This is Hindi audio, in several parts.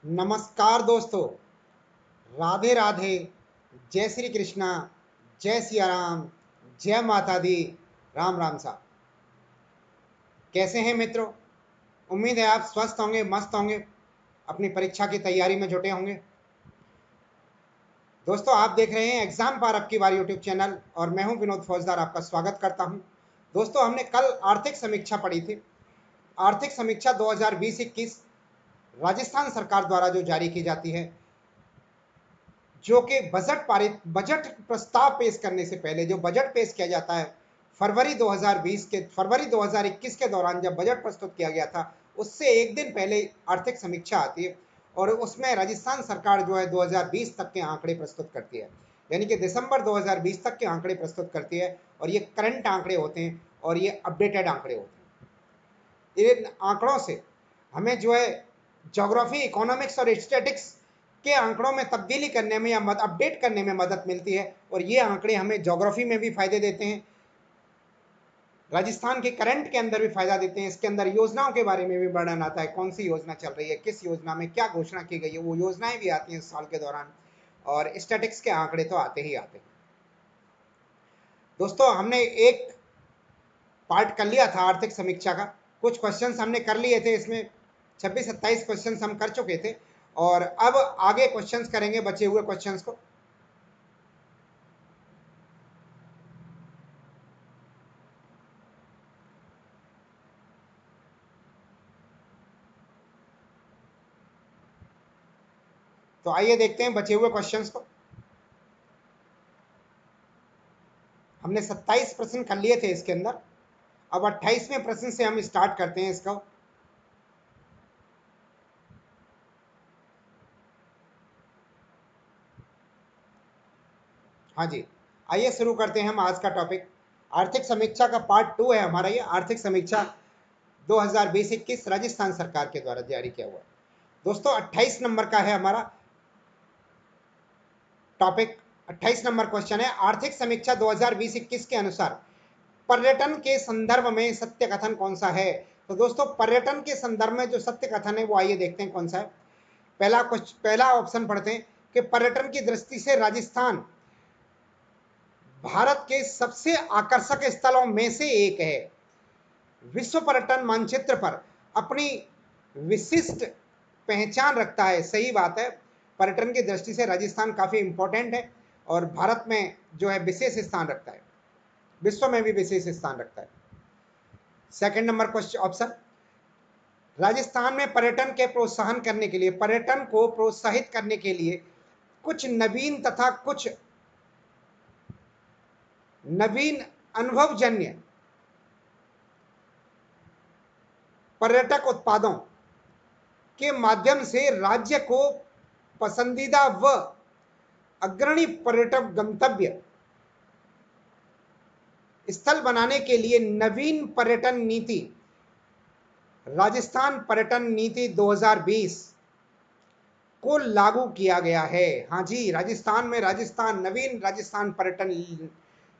नमस्कार दोस्तों, राधे राधे, जय श्री कृष्णा, जय सिया राम, जय माता दी, राम राम साहब। कैसे हैं मित्रों? उम्मीद है आप स्वस्थ होंगे, मस्त होंगे, अपनी परीक्षा की तैयारी में जुटे होंगे। दोस्तों, आप देख रहे हैं एग्जाम पार अब की बार यूट्यूब चैनल और मैं हूं विनोद फौजदार, आपका स्वागत करता हूं। दोस्तों, हमने कल आर्थिक समीक्षा पढ़ी थी। आर्थिक समीक्षा 2020-21 राजस्थान सरकार द्वारा जो जारी की जाती है, जो कि बजट प्रस्ताव पेश करने से पहले जो बजट पेश किया जाता है फरवरी 2021 के दौरान जब बजट प्रस्तुत किया गया था, उससे एक दिन पहले आर्थिक समीक्षा आती है और उसमें राजस्थान सरकार जो है 2020 तक के आंकड़े प्रस्तुत करती है, यानी कि दिसंबर 2020 तक के आंकड़े प्रस्तुत करती है। और ये करंट आंकड़े होते हैं और ये अपडेटेड आंकड़े होते हैं। इन आंकड़ों से हमें जो है ज्योग्राफी, इकोनॉमिक्स और स्टैटिक्स के आंकड़ों में तब्दीली करने में या अपडेट करने में मदद मिलती है। और ये आंकड़े हमें ज्योग्राफी में भी फायदे देते हैं, राजस्थान के करंट के अंदर भी फायदा देते हैं। इसके अंदर योजनाओं के बारे में भी वर्णन आता है, कौन सी योजना चल रही है, किस योजना में क्या घोषणा की गई है, वो योजनाएं भी आती हैं इस साल के दौरान। और स्टैटिक्स के आंकड़े तो आते ही आते हैं। दोस्तों, हमने एक पार्ट कर लिया था आर्थिक समीक्षा का, कुछ क्वेश्चंस हमने कर लिए थे इसमें, 26-27 क्वेश्चंस हम कर चुके थे और अब आगे क्वेश्चंस करेंगे बचे हुए क्वेश्चंस को। तो आइए देखते हैं बचे हुए क्वेश्चंस को। हमने 27 प्रश्न कर लिए थे इसके अंदर, अब 28वें प्रश्न से हम स्टार्ट करते हैं इसका। हाँ जी, आइए शुरू करते हैं हम आज का टॉपिक। आर्थिक समीक्षा का पार्ट 2 है हमारा ये, आर्थिक समीक्षा 2020-21 राजस्थान सरकार के द्वारा जारी किया हुआ। दोस्तों, 28 नंबर का है हमारा टॉपिक। 28 नंबर क्वेश्चन है, आर्थिक समीक्षा 2020-21 के अनुसार पर्यटन के संदर्भ में सत्य कथन कौन सा है? तो दोस्तों, पर्यटन के संदर्भ में जो सत्य कथन है वो आइए देखते हैं कौन सा है। पहला ऑप्शन पढ़ते हैं कि पर्यटन की दृष्टि से राजस्थान भारत के सबसे आकर्षक स्थलों में से एक है। विश्व पर्यटन मानचित्र पर अपनी विशिष्ट पहचान रखता है। सही बात है, पर्यटन की दृष्टि से राजस्थान काफी इंपॉर्टेंट है और भारत में जो है विशेष स्थान रखता है, विश्व में भी विशेष स्थान रखता है। Second number question option, Rajasthan में पर्यटन के प्रोत्साहन करने के लिए, पर्यटन को प्रोत्साहित करने के लिए कुछ नवीन अनुभवजन्य पर्यटक उत्पादों के माध्यम से राज्य को पसंदीदा व अग्रणी पर्यटक गंतव्य स्थल बनाने के लिए नवीन पर्यटन नीति, राजस्थान पर्यटन नीति 2020 को लागू किया गया है। हाँ जी, राजस्थान में नवीन राजस्थान पर्यटन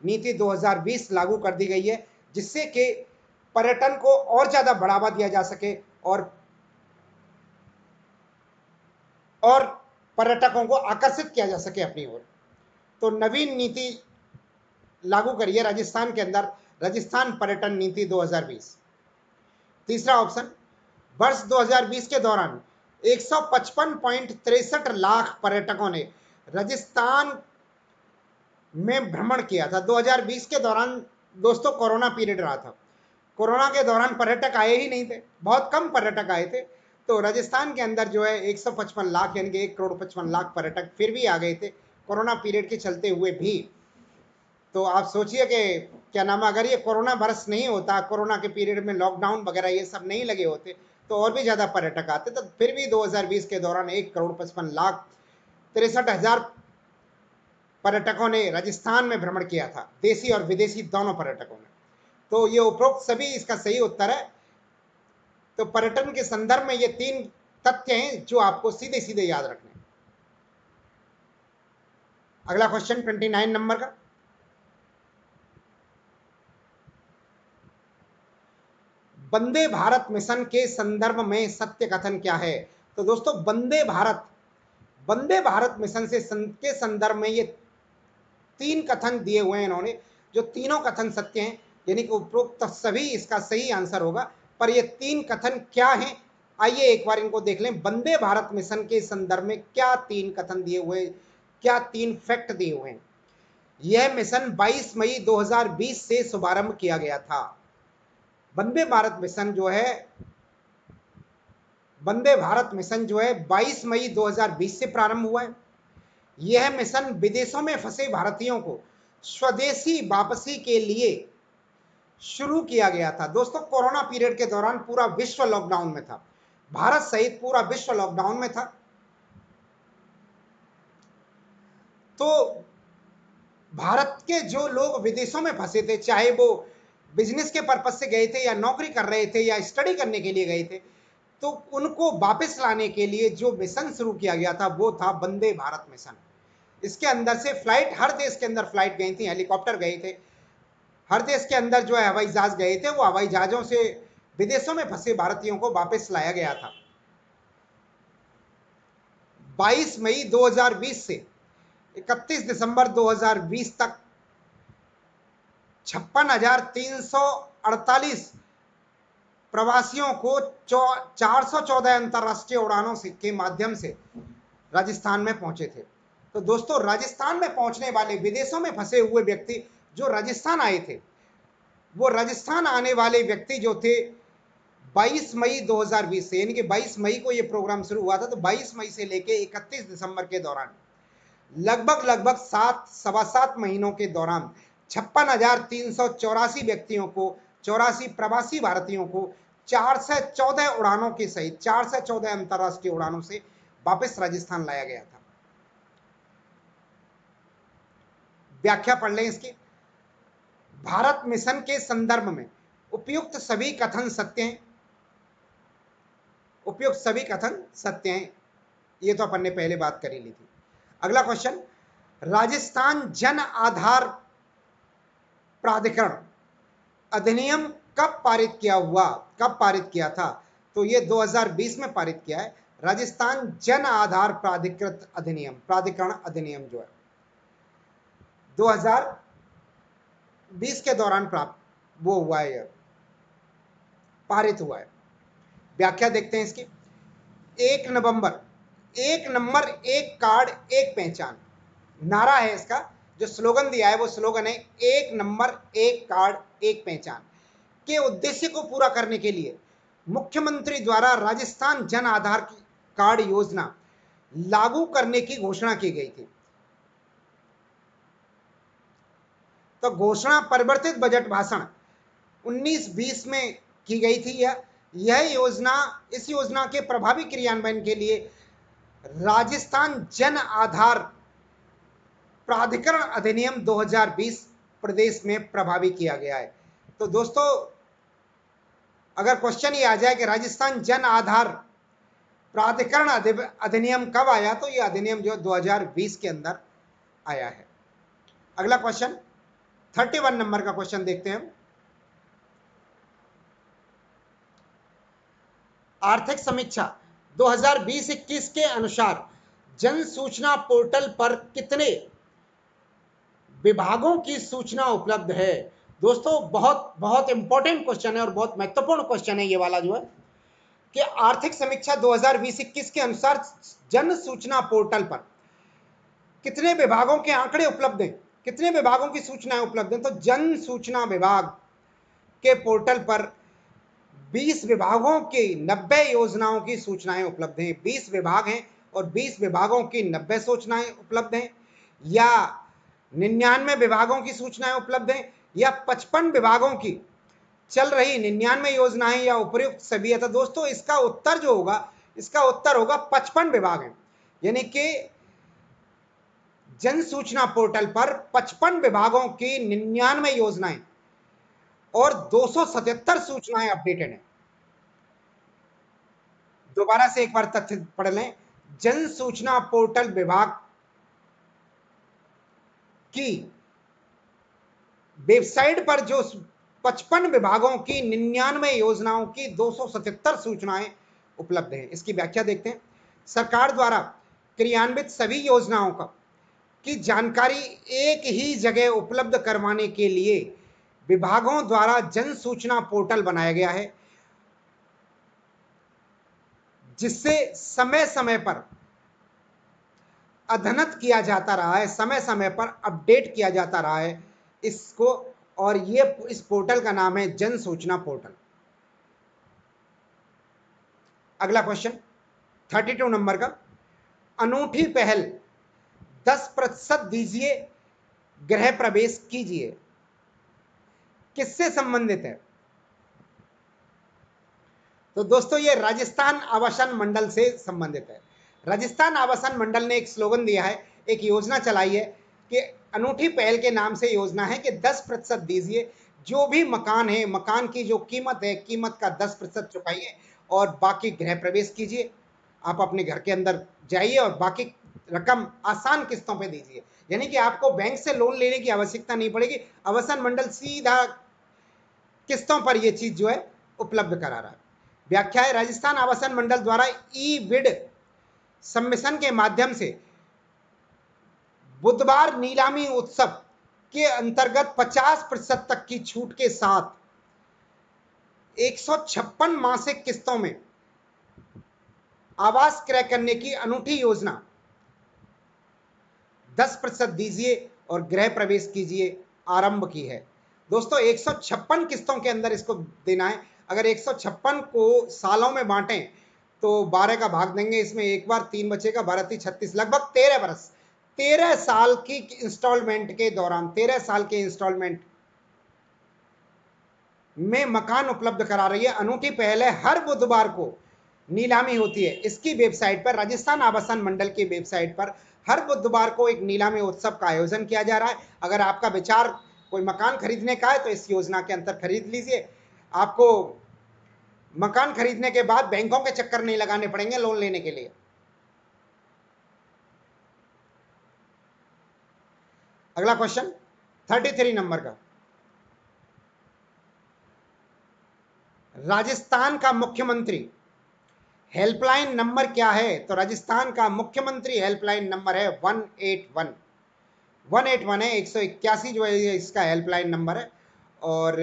नीति 2020 लागू कर दी गई है, जिससे कि पर्यटन को और ज्यादा बढ़ावा दिया जा सके और पर्यटकों को आकर्षित किया जा सके अपनी ओर। तो नवीन नीति लागू करिए राजस्थान के अंदर, राजस्थान पर्यटन नीति 2020। तीसरा ऑप्शन, वर्ष 2020 के दौरान 155.63 लाख पर्यटकों ने राजस्थान में भ्रमण किया था। 2020 के दौरान दोस्तों कोरोना पीरियड रहा था, कोरोना के दौरान पर्यटक आए ही नहीं थे, बहुत कम पर्यटक आए थे। तो राजस्थान के अंदर जो है 155 लाख यानी कि 1,55,00,000 पर्यटक फिर भी आ गए थे कोरोना पीरियड के चलते हुए भी। तो आप सोचिए कि क्या नाम है, अगर ये कोरोना वर्ष नहीं होता, कोरोना के पीरियड में लॉकडाउन वगैरह ये सब नहीं लगे होते, तो और भी ज्यादा पर्यटक आते। तो फिर भी 2020 के दौरान 1,55,63,000 पर्यटकों ने राजस्थान में भ्रमण किया था, देशी और विदेशी दोनों पर्यटकों ने। तो ये उपरोक्त सभी इसका सही उत्तर है। तो पर्यटन के संदर्भ में ये 3 तथ्य हैं जो आपको सीधे सीधे याद रखने। अगला क्वेश्चन 29 नंबर का, वंदे भारत मिशन के संदर्भ में सत्य कथन क्या है? तो दोस्तों वंदे भारत मिशन के संदर्भ में ये 3 कथन दिए हुए हैं इन्होंने, जो तीनों कथन सत्य हैं, यानी कि उपरोक्त सभी इसका सही आंसर होगा। पर ये 3 कथन क्या हैं, आइए एक बार इनको देख लें। वंदे भारत मिशन के संदर्भ में क्या 3 कथन दिए हुए, क्या 3 फैक्ट दिए हुए हैं। यह मिशन 22 मई 2020 से शुभारंभ किया गया था। वंदे भारत मिशन जो है 22 मई 2020 से प्रारंभ हुआ है। यह मिशन विदेशों में फंसे भारतीयों को स्वदेशी वापसी के लिए शुरू किया गया था। दोस्तों कोरोना पीरियड के दौरान पूरा विश्व लॉकडाउन में था, भारत सहित पूरा विश्व लॉकडाउन में था। तो भारत के जो लोग विदेशों में फंसे थे, चाहे वो बिजनेस के पर्पज से गए थे या नौकरी कर रहे थे या स्टडी करने के लिए गए थे, तो उनको वापस लाने के लिए जो मिशन शुरू किया गया था वो था वंदे भारत मिशन। इसके अंदर से फ्लाइट, हर देश के अंदर फ्लाइट गई थी, हेलीकॉप्टर गए थे, हर देश के अंदर जो है हवाई जहाज गए थे, वो हवाई जहाजों से विदेशों में फंसे भारतीयों को वापस लाया गया था। 22 मई 2020 से 31 दिसंबर 2020 तक 56,348 प्रवासियों को 414 अंतरराष्ट्रीय उड़ानों के माध्यम से राजस्थान में पहुंचे थे। तो दोस्तों राजस्थान में पहुंचने वाले विदेशों में फंसे हुए व्यक्ति जो राजस्थान आए थे, वो राजस्थान आने वाले व्यक्ति जो थे 22 मई 2020 से, यानी कि 22 मई को ये प्रोग्राम शुरू हुआ था, तो 22 मई से लेके 31 दिसंबर के दौरान लगभग 7 महीनों के दौरान 56,384 व्यक्तियों को, 84 प्रवासी भारतीयों को 414 उड़ानों के सहित 414 अंतरराष्ट्रीय उड़ानों से वापस राजस्थान लाया गया था। व्याख्या पढ़ लें इसकी। भारत मिशन के संदर्भ में उपयुक्त सभी कथन सत्य हैं। उपयुक्त सभी कथन सत्य हैं, ये तो अपन ने पहले बात कर ही ली थी। अगला क्वेश्चन, राजस्थान जन आधार प्राधिकरण अधिनियम कब पारित किया था? तो ये 2020 में पारित किया है। राजस्थान जन आधार प्राधिकरण अधिनियम जो है 2020 के दौरान पारित हुआ है। व्याख्या देखते हैं इसकी। एक नंबर एक कार्ड एक पहचान नारा है इसका। जो स्लोगन दिया है वो स्लोगन है एक नंबर एक कार्ड एक पहचान के उद्देश्य को पूरा करने के लिए मुख्यमंत्री द्वारा राजस्थान जन आधार कार्ड योजना लागू करने की घोषणा की गई थी। तो घोषणा परिवर्तित बजट भाषण 19-20 में की गई थी। इस योजना के प्रभावी क्रियान्वयन के लिए राजस्थान जन आधार प्राधिकरण अधिनियम 2020 प्रदेश में प्रभावी किया गया है। तो दोस्तों अगर क्वेश्चन ये आ जाए कि राजस्थान जन आधार प्राधिकरण अधिनियम कब आया, तो यह अधिनियम जो 2020 के अंदर आया है। अगला क्वेश्चन 31 नंबर का क्वेश्चन देखते हैं। आर्थिक समीक्षा 2020-21 के अनुसार जन सूचना पोर्टल पर कितने विभागों की सूचना उपलब्ध है? दोस्तों बहुत इंपॉर्टेंट क्वेश्चन है और बहुत महत्वपूर्ण क्वेश्चन है ये वाला जो है कि आर्थिक समीक्षा 2020-21 के अनुसार जन सूचना पोर्टल पर कितने विभागों के आंकड़े उपलब्ध हैं, कितने विभागों की सूचनाएं उपलब्ध हैं? तो जन सूचना विभाग के पोर्टल पर 20 विभागों की 90 योजनाओं की सूचनाएं उपलब्ध हैं। 20 विभाग हैं और 20 विभागों की 90 सूचनाएं उपलब्ध हैं, या 99 विभागों की सूचनाएं उपलब्ध हैं, या 55 विभागों की चल रही 99 योजनाएं, या उपयुक्त सभी है? तो दोस्तों इसका उत्तर जो होगा, इसका उत्तर होगा 55 विभाग हैं। यानी कि जन सूचना पोर्टल पर 55 विभागों की 99 योजनाएं और 277 सूचनाएं अपडेटेड हैं। दोबारा से एक बार तथ्य पढ़ लें। जन सूचना पोर्टल विभाग की वेबसाइट पर जो 55 विभागों की 99 योजनाओं की 277 सूचनाएं उपलब्ध हैं। इसकी व्याख्या देखते हैं। सरकार द्वारा क्रियान्वित सभी योजनाओं का की जानकारी एक ही जगह उपलब्ध करवाने के लिए विभागों द्वारा जन सूचना पोर्टल बनाया गया है, जिससे समय समय पर अद्यतन किया जाता रहा है, समय समय पर अपडेट किया जाता रहा है इसको, और ये इस पोर्टल का नाम है जन सूचना पोर्टल। अगला क्वेश्चन 32 नंबर का, अनूठी पहल 10% दीजिए गृह प्रवेश कीजिए, किससे संबंधित है? तो दोस्तों ये राजस्थान आवासन मंडल से संबंधित है। राजस्थान आवासन मंडल ने एक स्लोगन दिया है, एक योजना चलाई है कि अनूठी पहल के नाम से योजना है कि 10% दीजिए, जो भी मकान है, मकान की जो कीमत है, कीमत का 10% चुकाइए और बाकी गृह प्रवेश कीजिए। आप अपने घर के अंदर जाइए और बाकी रकम आसान किस्तों पे दीजिए, यानी कि आपको बैंक से लोन लेने की आवश्यकता नहीं पड़ेगी। आवासन मंडल सीधा किस्तों पर यह चीज जो है उपलब्ध करा रहा है। व्याख्या है, राजस्थान आवासन मंडल द्वारा ई बिड सबमिशन के माध्यम से बुधवार नीलामी उत्सव के अंतर्गत 50% तक की छूट के साथ 156 मासिक किस्तों में आवास क्रय करने की अनूठी योजना 10% दीजिए और गृह प्रवेश कीजिए आरंभ की है। दोस्तों 156 किस्तों के अंदर इसको देना है। अगर 156 को सालों में बांटें तो 12 का भाग देंगे, इसमें एक बार 3 बचेगा, 12 3 36, लगभग 13 बरस, 13 साल की इंस्टॉलमेंट के दौरान, 13 साल के इंस्टॉलमेंट में मकान उपलब्ध करा रही है। अनूठी पहल है, हर बुधवार को नीलामी होती है। इसकी वेबसाइट पर, राजस्थान आवासन मंडल की वेबसाइट पर हर बुधवार को एक नीलामी उत्सव का आयोजन किया जा रहा है। अगर आपका विचार कोई मकान खरीदने का है तो इस योजना के अंतर खरीद लीजिए। आपको मकान खरीदने के बाद बैंकों के चक्कर नहीं लगाने पड़ेंगे लोन लेने के लिए। अगला क्वेश्चन 33 नंबर का, राजस्थान का मुख्यमंत्री हेल्पलाइन नंबर क्या है? तो राजस्थान का मुख्यमंत्री हेल्पलाइन नंबर है 181 181 है, 181 जो है इसका हेल्पलाइन नंबर है। और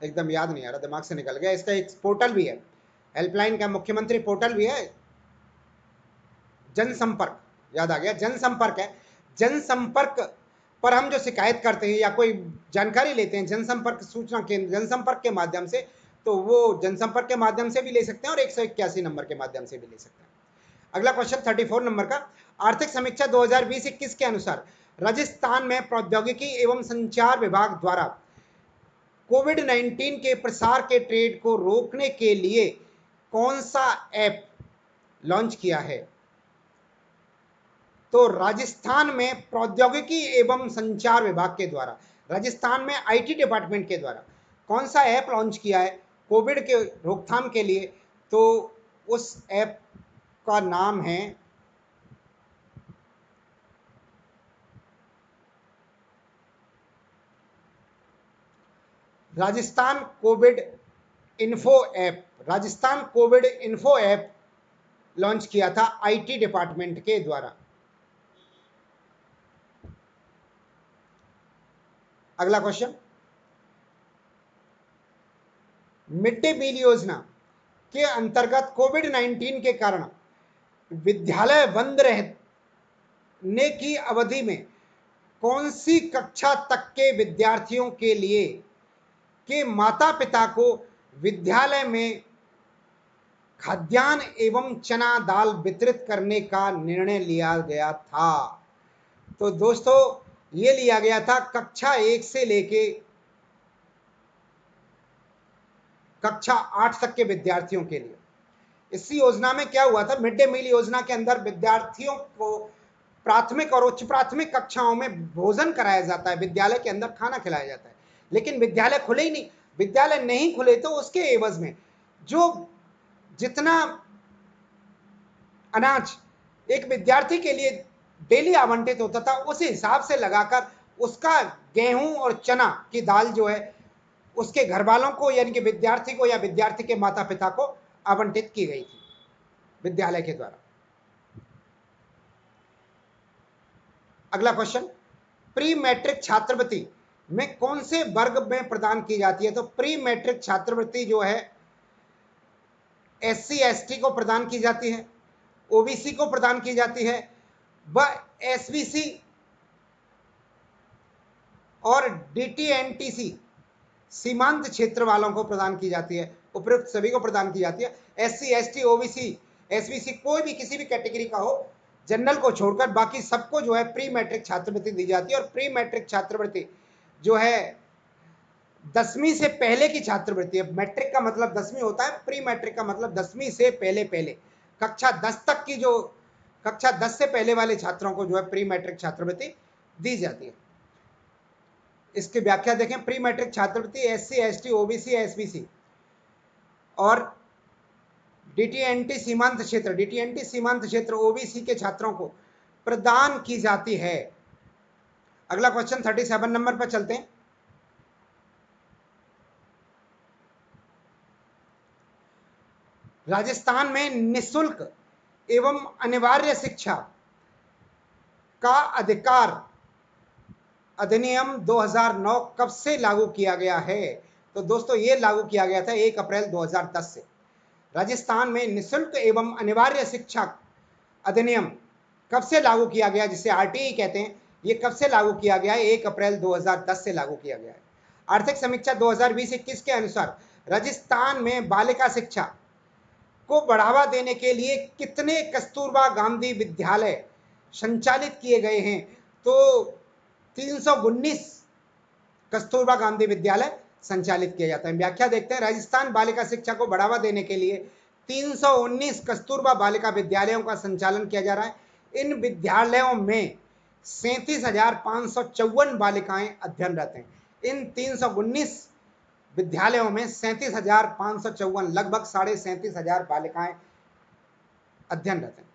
एकदम याद नहीं आ रहा, दिमाग से निकल गया। इसका एक पोर्टल भी है, हेल्पलाइन का मुख्यमंत्री पोर्टल भी है, जनसंपर्क, याद आ गया, जनसंपर्क है। जनसंपर्क पर हम जो शिकायत करते हैं या कोई जानकारी लेते हैं जनसंपर्क सूचना केंद्र, जनसंपर्क के माध्यम से, तो वो जनसंपर्क के माध्यम से भी ले सकते हैं और 181 नंबर के माध्यम से भी ले सकते हैं। अगला क्वेश्चन 34 नंबर का, आर्थिक समीक्षा 2020-21 के अनुसार राजस्थान में प्रौद्योगिकी एवं संचार विभाग द्वारा कोविड-19 के प्रसार के ट्रेड को रोकने के लिए कौन सा ऐप लॉन्च किया है? तो राजस्थान में प्रौद्योगिकी एवं संचार विभाग के द्वारा, राजस्थान में आईटी डिपार्टमेंट के द्वारा कौन सा ऐप लॉन्च किया है कोविड के रोकथाम के लिए? तो उस ऐप का नाम है Rajasthan Covid info app. Rajasthan Covid info app launch किया था आईटी डिपार्टमेंट के द्वारा। अगला क्वेश्चन, मिड डे मील योजना के अंतर्गत कोविड-19 के कारण विद्यालय बंद रहने की अवधि में कौन सी कक्षा तक के विद्यार्थियों के लिए के माता पिता को विद्यालय में खाद्यान्न एवं चना दाल वितरित करने का निर्णय लिया गया था? तो दोस्तों ये लिया गया था कक्षा 1 से लेके कक्षा 8 तक के विद्यार्थियों के लिए। इस योजना में क्या हुआ था, मिड डे मील योजना के अंदर विद्यार्थियों को प्राथमिक और उच्च प्राथमिक कक्षाओं में भोजन कराया जाता है, विद्यालय के अंदर खाना खिलाया जाता है, लेकिन विद्यालय खुले ही नहीं। विद्यालय नहीं खुले तो उसके एवज में जो जितना अनाज एक विद्यार्थी के लिए डेली आवंटित होता था उस हिसाब से लगाकर उसका गेहूं और चना की दाल जो है उसके घर वालों को यानी कि विद्यार्थी को या विद्यार्थी के माता पिता को आवंटित की गई थी विद्यालय के द्वारा। अगला क्वेश्चन, प्री मैट्रिक छात्रवृत्ति में कौन से वर्ग में प्रदान की जाती है? तो प्री मैट्रिक छात्रवृत्ति जो है एससी एसटी को प्रदान की जाती है, ओबीसी को प्रदान की जाती है, व एसबीसी और डीटीएनटीसी सीमांत क्षेत्र वालों को प्रदान की जाती है। उपयुक्त सभी को प्रदान की जाती है। एससी एसटी ओबीसी एसबीसी कोई भी किसी भी कैटेगरी का हो, जनरल को छोड़कर बाकी सबको जो है प्री मैट्रिक छात्रवृत्ति दी जाती है। और प्री मैट्रिक छात्रवृत्ति जो है 10वीं से पहले की छात्रवृत्ति है। मैट्रिक का मतलब 10वीं होता है, प्री मैट्रिक का मतलब 10वीं से पहले पहले कक्षा 10 तक की, जो कक्षा 10 से पहले वाले छात्रों को जो है प्री मैट्रिक छात्रवृत्ति दी जाती है। इसकी व्याख्या देखें, प्री मैट्रिक छात्रवृत्ति एससी एसटी ओबीसी एसबीसी और डीटीएनटी सीमांत क्षेत्र, डीटीएनटी सीमांत क्षेत्र ओबीसी के छात्रों को प्रदान की जाती है। अगला क्वेश्चन 37 नंबर पर चलते हैं। राजस्थान में निःशुल्क एवं अनिवार्य शिक्षा का अधिकार अधिनियम 2009 कब से लागू किया गया है? तो दोस्तों ये लागू किया गया था 1 अप्रैल 2010 से। राजस्थान में निःशुल्क एवं अनिवार्य शिक्षा अधिनियम कब से लागू किया गया, जिसे आरटीई कहते हैं, ये कब से लागू किया गया है? 1 अप्रैल 2010 से लागू किया गया है। आर्थिक समीक्षा 2020-21 के अनुसार राजस्थान में बालिका शिक्षा को बढ़ावा देने के लिए कितने कस्तूरबा गांधी विद्यालय संचालित किए गए हैं? तो 319 कस्तूरबा गांधी विद्यालय संचालित किया जाता है। व्याख्या देखते हैं। राजस्थान बालिका शिक्षा को बढ़ावा देने के लिए 319 कस्तूरबा बालिका विद्यालयों का संचालन किया जा रहा है। इन विद्यालयों में 37,554 बालिकाएं अध्ययनरत हैं। इन 319 विद्यालयों में 37,554 लगभग 37,500 बालिकाएं अध्ययनरत हैं।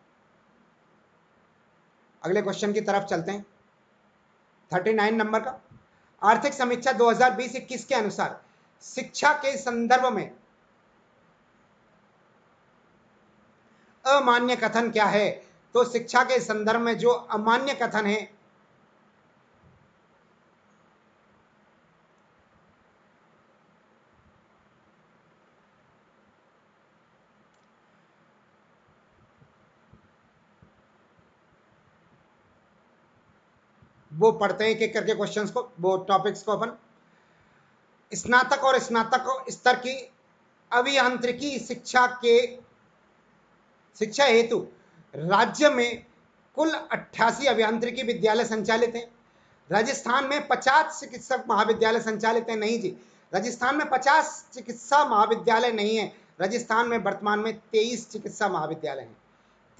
अगले क्वेश्चन की तरफ चलते हैं। 39 नंबर का, आर्थिक समीक्षा 2020-21 के अनुसार शिक्षा के संदर्भ में अमान्य कथन क्या है? तो शिक्षा के संदर्भ में जो अमान्य कथन है वो पढ़ते हैं एक करके क्वेश्चंस को, वो टॉपिक्स को अपन। स्नातक और स्नातक स्तर की अभियांत्रिकी शिक्षा हेतु राज्य में कुल 88 अभियांत्रिकी विद्यालय संचालित हैं। राजस्थान में 50 चिकित्सक महाविद्यालय संचालित हैं। नहीं जी, राजस्थान में 50 चिकित्सा महाविद्यालय नहीं है। राजस्थान में वर्तमान में 23 चिकित्सा महाविद्यालय हैं।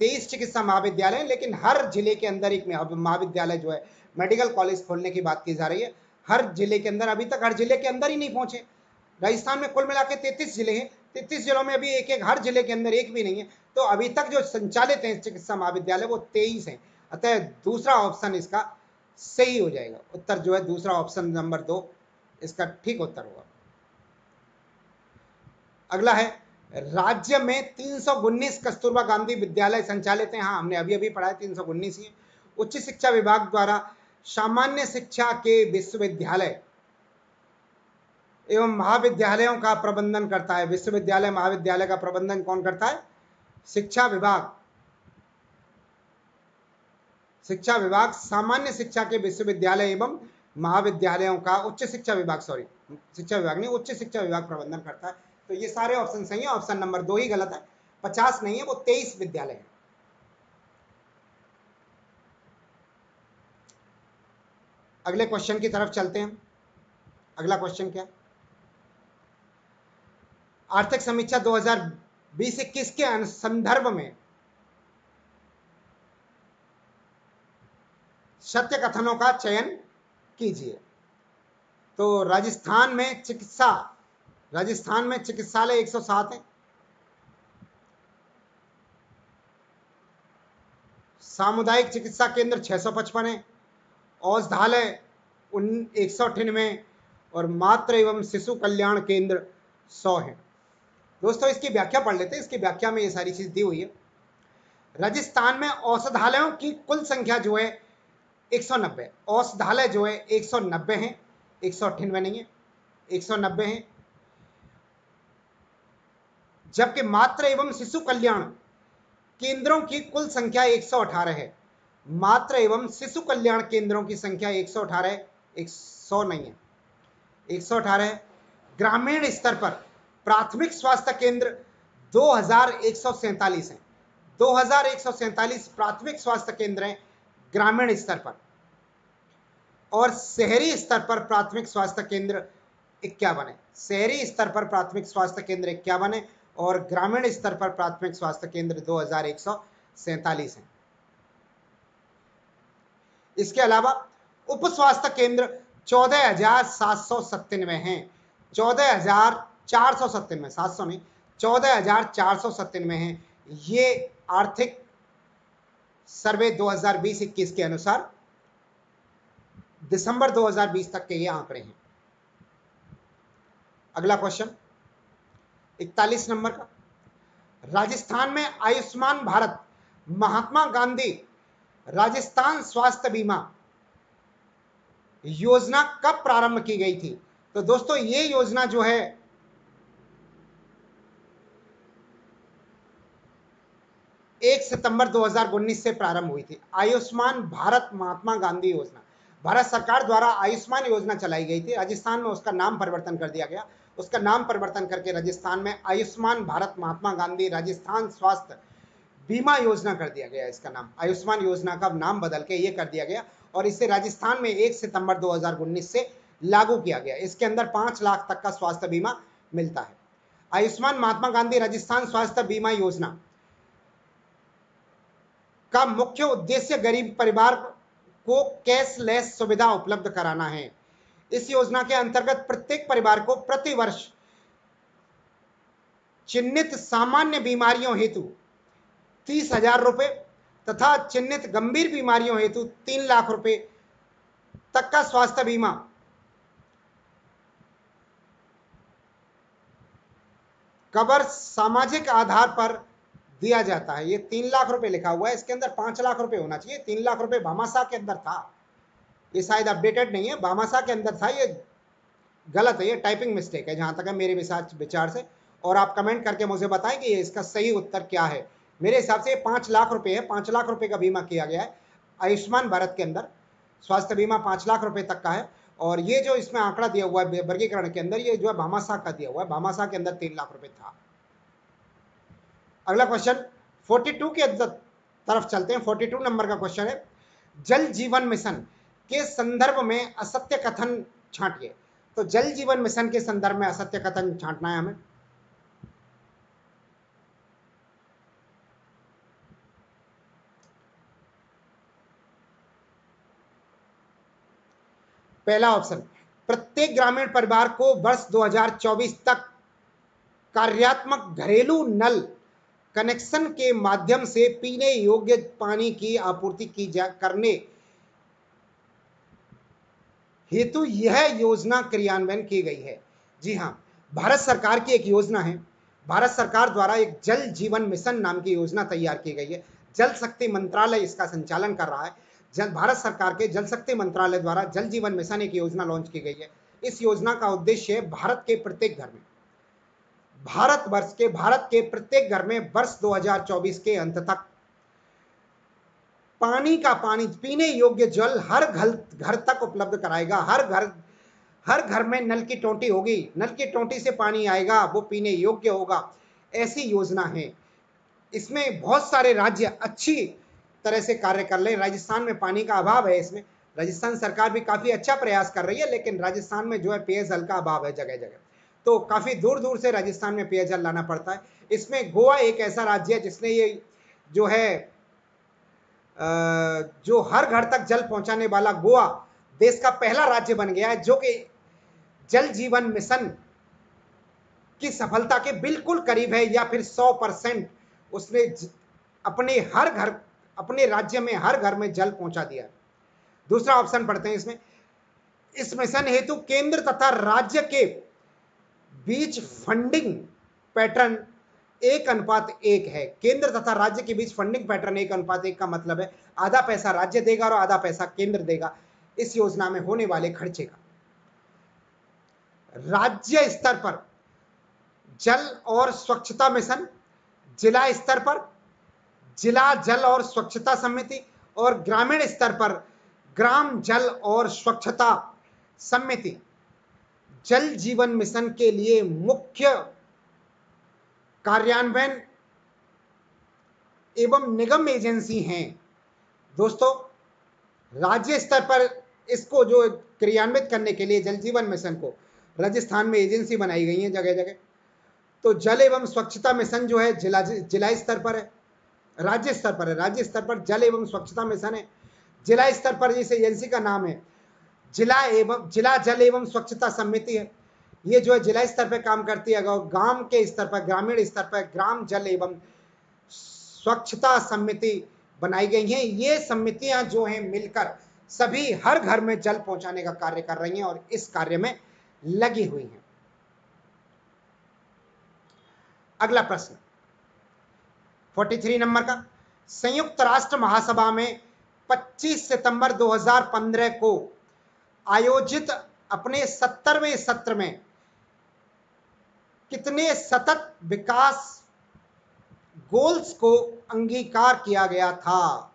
23 चिकित्सा महाविद्यालय, लेकिन हर जिले के अंदर एक महाविद्यालय जो है मेडिकल कॉलेज खोलने की बात की जा रही है। हर जिले के अंदर, अभी तक हर जिले के अंदर ही नहीं पहुंचे। राजस्थान में कुल मिला के 33 जिले हैं। 33 जिलों में अभी एक एक हर जिले के अंदर एक भी नहीं है। तो अभी तक जो संचालित हैं चिकित्सा महाविद्यालय वो 23 हैं। अतः दूसरा ऑप्शन इसका सही हो जाएगा। उत्तर जो है दूसरा ऑप्शन नंबर 2 इसका ठीक उत्तर होगा। अगला है, राज्य में 319 कस्तूरबा गांधी विद्यालय संचालित हैं। हाँ, हमने अभी अभी पढ़ा है 319 ही। उच्च शिक्षा विभाग द्वारा सामान्य शिक्षा के विश्वविद्यालय एवं महाविद्यालयों का प्रबंधन करता है। विश्वविद्यालय महाविद्यालय का प्रबंधन कौन करता है? शिक्षा विभाग। शिक्षा विभाग सामान्य शिक्षा के विश्वविद्यालय एवं महाविद्यालयों का उच्च शिक्षा विभाग, सॉरी शिक्षा विभाग नहीं, उच्च शिक्षा विभाग प्रबंधन करता है। तो ये सारे ऑप्शन सही है। ऑप्शन नंबर 2 ही गलत है। 50 नहीं है, वो 23 विद्यालय है। अगले क्वेश्चन की तरफ चलते हैं। अगला क्वेश्चन क्या है? आर्थिक समीक्षा 2020-21 के संदर्भ में सत्य कथनों का चयन कीजिए। तो राजस्थान में चिकित्सालय 107 है। सामुदायिक चिकित्सा केंद्र 655 है। औषधालय 198 और मातृ एवं शिशु कल्याण केंद्र 100 है। दोस्तों इसकी व्याख्या पढ़ लेते हैं। इसकी व्याख्या में ये सारी चीज दी हुई है। राजस्थान में औषधालयों की कुल संख्या जो है 190, औषधालय जो है 190 है, 198 नहीं है, 190 है। जबकि मातृ एवं शिशु कल्याण केंद्रों की कुल संख्या 118 है। मातृ एवं शिशु कल्याण केंद्रों की संख्या 118 है, 100 नहीं है, 118 है। ग्रामीण स्तर पर प्राथमिक स्वास्थ्य केंद्र 2147 हैं, 2147 प्राथमिक स्वास्थ्य केंद्र हैं ग्रामीण स्तर पर। और शहरी स्तर पर प्राथमिक स्वास्थ्य केंद्र 51 है। शहरी स्तर पर प्राथमिक स्वास्थ्य केंद्र 51 है और ग्रामीण स्तर पर प्राथमिक स्वास्थ्य केंद्र 2147 हैं। इसके अलावा उप स्वास्थ्य केंद्र 14,797 हैं, 14,497, 700 नहीं, 14,497 हैं। ये आर्थिक सर्वे 2020-21 के अनुसार दिसंबर 2020 तक के ये आंकड़े हैं। अगला क्वेश्चन 41 नंबर का, राजस्थान में आयुष्मान भारत महात्मा गांधी राजस्थान स्वास्थ्य बीमा योजना कब प्रारंभ की गई थी? तो दोस्तों ये योजना जो है 1 सितंबर 2019 से प्रारंभ हुई थी। आयुष्मान भारत महात्मा गांधी योजना भारत सरकार द्वारा आयुष्मान योजना चलाई गई थी। राजस्थान में उसका नाम परिवर्तन कर दिया गया। उसका नाम परिवर्तन करके राजस्थान में आयुष्मान भारत महात्मा गांधी राजस्थान स्वास्थ्य बीमा योजना कर दिया गया। इसका नाम आयुष्मान योजना का नाम बदल के ये कर दिया गया और इसे राजस्थान में 1 सितंबर 2019 से लागू किया गया। इसके अंदर 5 लाख तक का स्वास्थ्य बीमा मिलता है। आयुष्मान महात्मा गांधी राजस्थान स्वास्थ्य बीमा योजना का मुख्य उद्देश्य गरीब परिवार को कैशलेस सुविधा उपलब्ध कराना है। इस योजना के अंतर्गत प्रत्येक परिवार को प्रति वर्ष चिन्हित सामान्य बीमारियों हेतु 30,000 रुपए तथा चिन्हित गंभीर बीमारियों हेतु 3 लाख रुपए तक का स्वास्थ्य बीमा कवर सामाजिक आधार पर दिया जाता है। ये 3 लाख रुपए लिखा हुआ है, इसके अंदर 5 लाख रुपए होना चाहिए। 3 लाख रुपए भामाशाह के अंदर था, ये शायद अपडेटेड नहीं है। भामाशाह के अंदर था, ये गलत है, ये टाइपिंग मिस्टेक है जहां तक है मेरे विचार से। और आप कमेंट करके मुझे बताएं कि इसका सही उत्तर क्या है। मेरे हिसाब से 5 लाख रुपए है, 5 लाख रुपए का बीमा किया गया है आयुष्मान भारत के अंदर। स्वास्थ्य बीमा 5 लाख रुपए तक का है और ये जो इसमें आंकड़ा दिया हुआ है वर्गीकरण के अंदर, ये जो है भामाशाह का दिया हुआ है। भामाशाह के अंदर 3 लाख रुपए था। अगला क्वेश्चन 42 के तरफ चलते हैं। 42 नंबर का क्वेश्चन है, जल जीवन मिशन के संदर्भ में असत्य कथन छांटिए। तो जल जीवन मिशन के संदर्भ में असत्य कथन छांटना है हमें। पहला ऑप्शन, प्रत्येक ग्रामीण परिवार को वर्ष 2024 तक कार्यात्मक घरेलू नल कनेक्शन के माध्यम से पीने योग्य पानी की आपूर्ति करने हेतु यह योजना क्रियान्वयन की गई है। जी हां, भारत सरकार की एक योजना है। भारत सरकार द्वारा एक जल जीवन मिशन नाम की योजना तैयार की गई है। जल शक्ति मंत्रालय इसका संचालन कर रहा है। भारत सरकार के जल शक्ति मंत्रालय द्वारा जल जीवन मिशन एक योजना लॉन्च की गई है। इस योजना का उद्देश्य है भारत के प्रत्येक घर में, भारत के प्रत्येक घर में वर्ष 2024 के अंत तक पानी पीने योग्य जल हर घर तक उपलब्ध कराएगा। हर घर में नल की टोंटी होगी, नल की टोंटी से पानी आएगा, वो पीने योग्य होगा। ऐसी योजना है। इसमें बहुत सारे राज्य अच्छी तरह से कार्य कर रहे हैं। राजस्थान में पानी का अभाव है। इसमें राजस्थान सरकार भी काफी अच्छा प्रयास कर रही है, लेकिन राजस्थान में जो है पेयजल का अभाव है जगह जगह, तो काफी दूर दूर से राजस्थान में पेयजल लाना पड़ता है। इसमें गोवा एक ऐसा राज्य है जिसने ये जो है जो हर घर तक जल पहुंचाने वाला, गोवा देश का पहला राज्य बन गया है जो कि जल जीवन मिशन की सफलता के बिल्कुल करीब है, या फिर 100% उसने अपने राज्य में हर घर में जल पहुंचा दिया। दूसरा ऑप्शन पढ़ते हैं इसमें, इस मिशन हेतु केंद्र तथा राज्य के बीच फंडिंग पैटर्न 1:1 है। केंद्र तथा राज्य के बीच फंडिंग पैटर्न 1:1 का मतलब है आधा पैसा राज्य देगा और आधा पैसा केंद्र देगा इस योजना में होने वाले खर्चे का। राज्य स्तर पर जल और स्वच्छता मिशन, जिला स्तर पर जिला जल और स्वच्छता समिति और ग्रामीण स्तर पर ग्राम जल और स्वच्छता समिति जल जीवन मिशन के लिए मुख्य कार्यान्वयन एवं निगम एजेंसी हैं। दोस्तों, राज्य स्तर पर इसको जो क्रियान्वित करने के लिए जल जीवन मिशन को राजस्थान में एजेंसी बनाई गई है जगह जगह। तो जल एवं स्वच्छता मिशन जो है जिला स्तर पर है, राज्य स्तर पर है। राज्य स्तर पर जल एवं स्वच्छता मिशन है। जिला स्तर पर इस एजेंसी का नाम है जिला जल एवं स्वच्छता समिति है। ये जो है जिला स्तर पर काम करती है। गांव के स्तर पर, ग्रामीण स्तर पर ग्राम जल एवं स्वच्छता समिति बनाई गई हैं। ये समितियां जो हैं मिलकर सभी हर घर में जल पहुंचाने का कार्य कर रही हैं और इस कार्य में लगी हुई हैं। अगला प्रश्न 43 नंबर का, संयुक्त राष्ट्र महासभा में 25 सितंबर 2015 को आयोजित अपने 70वें सत्र में कितने सतत विकास गोल्स को अंगीकार किया गया था?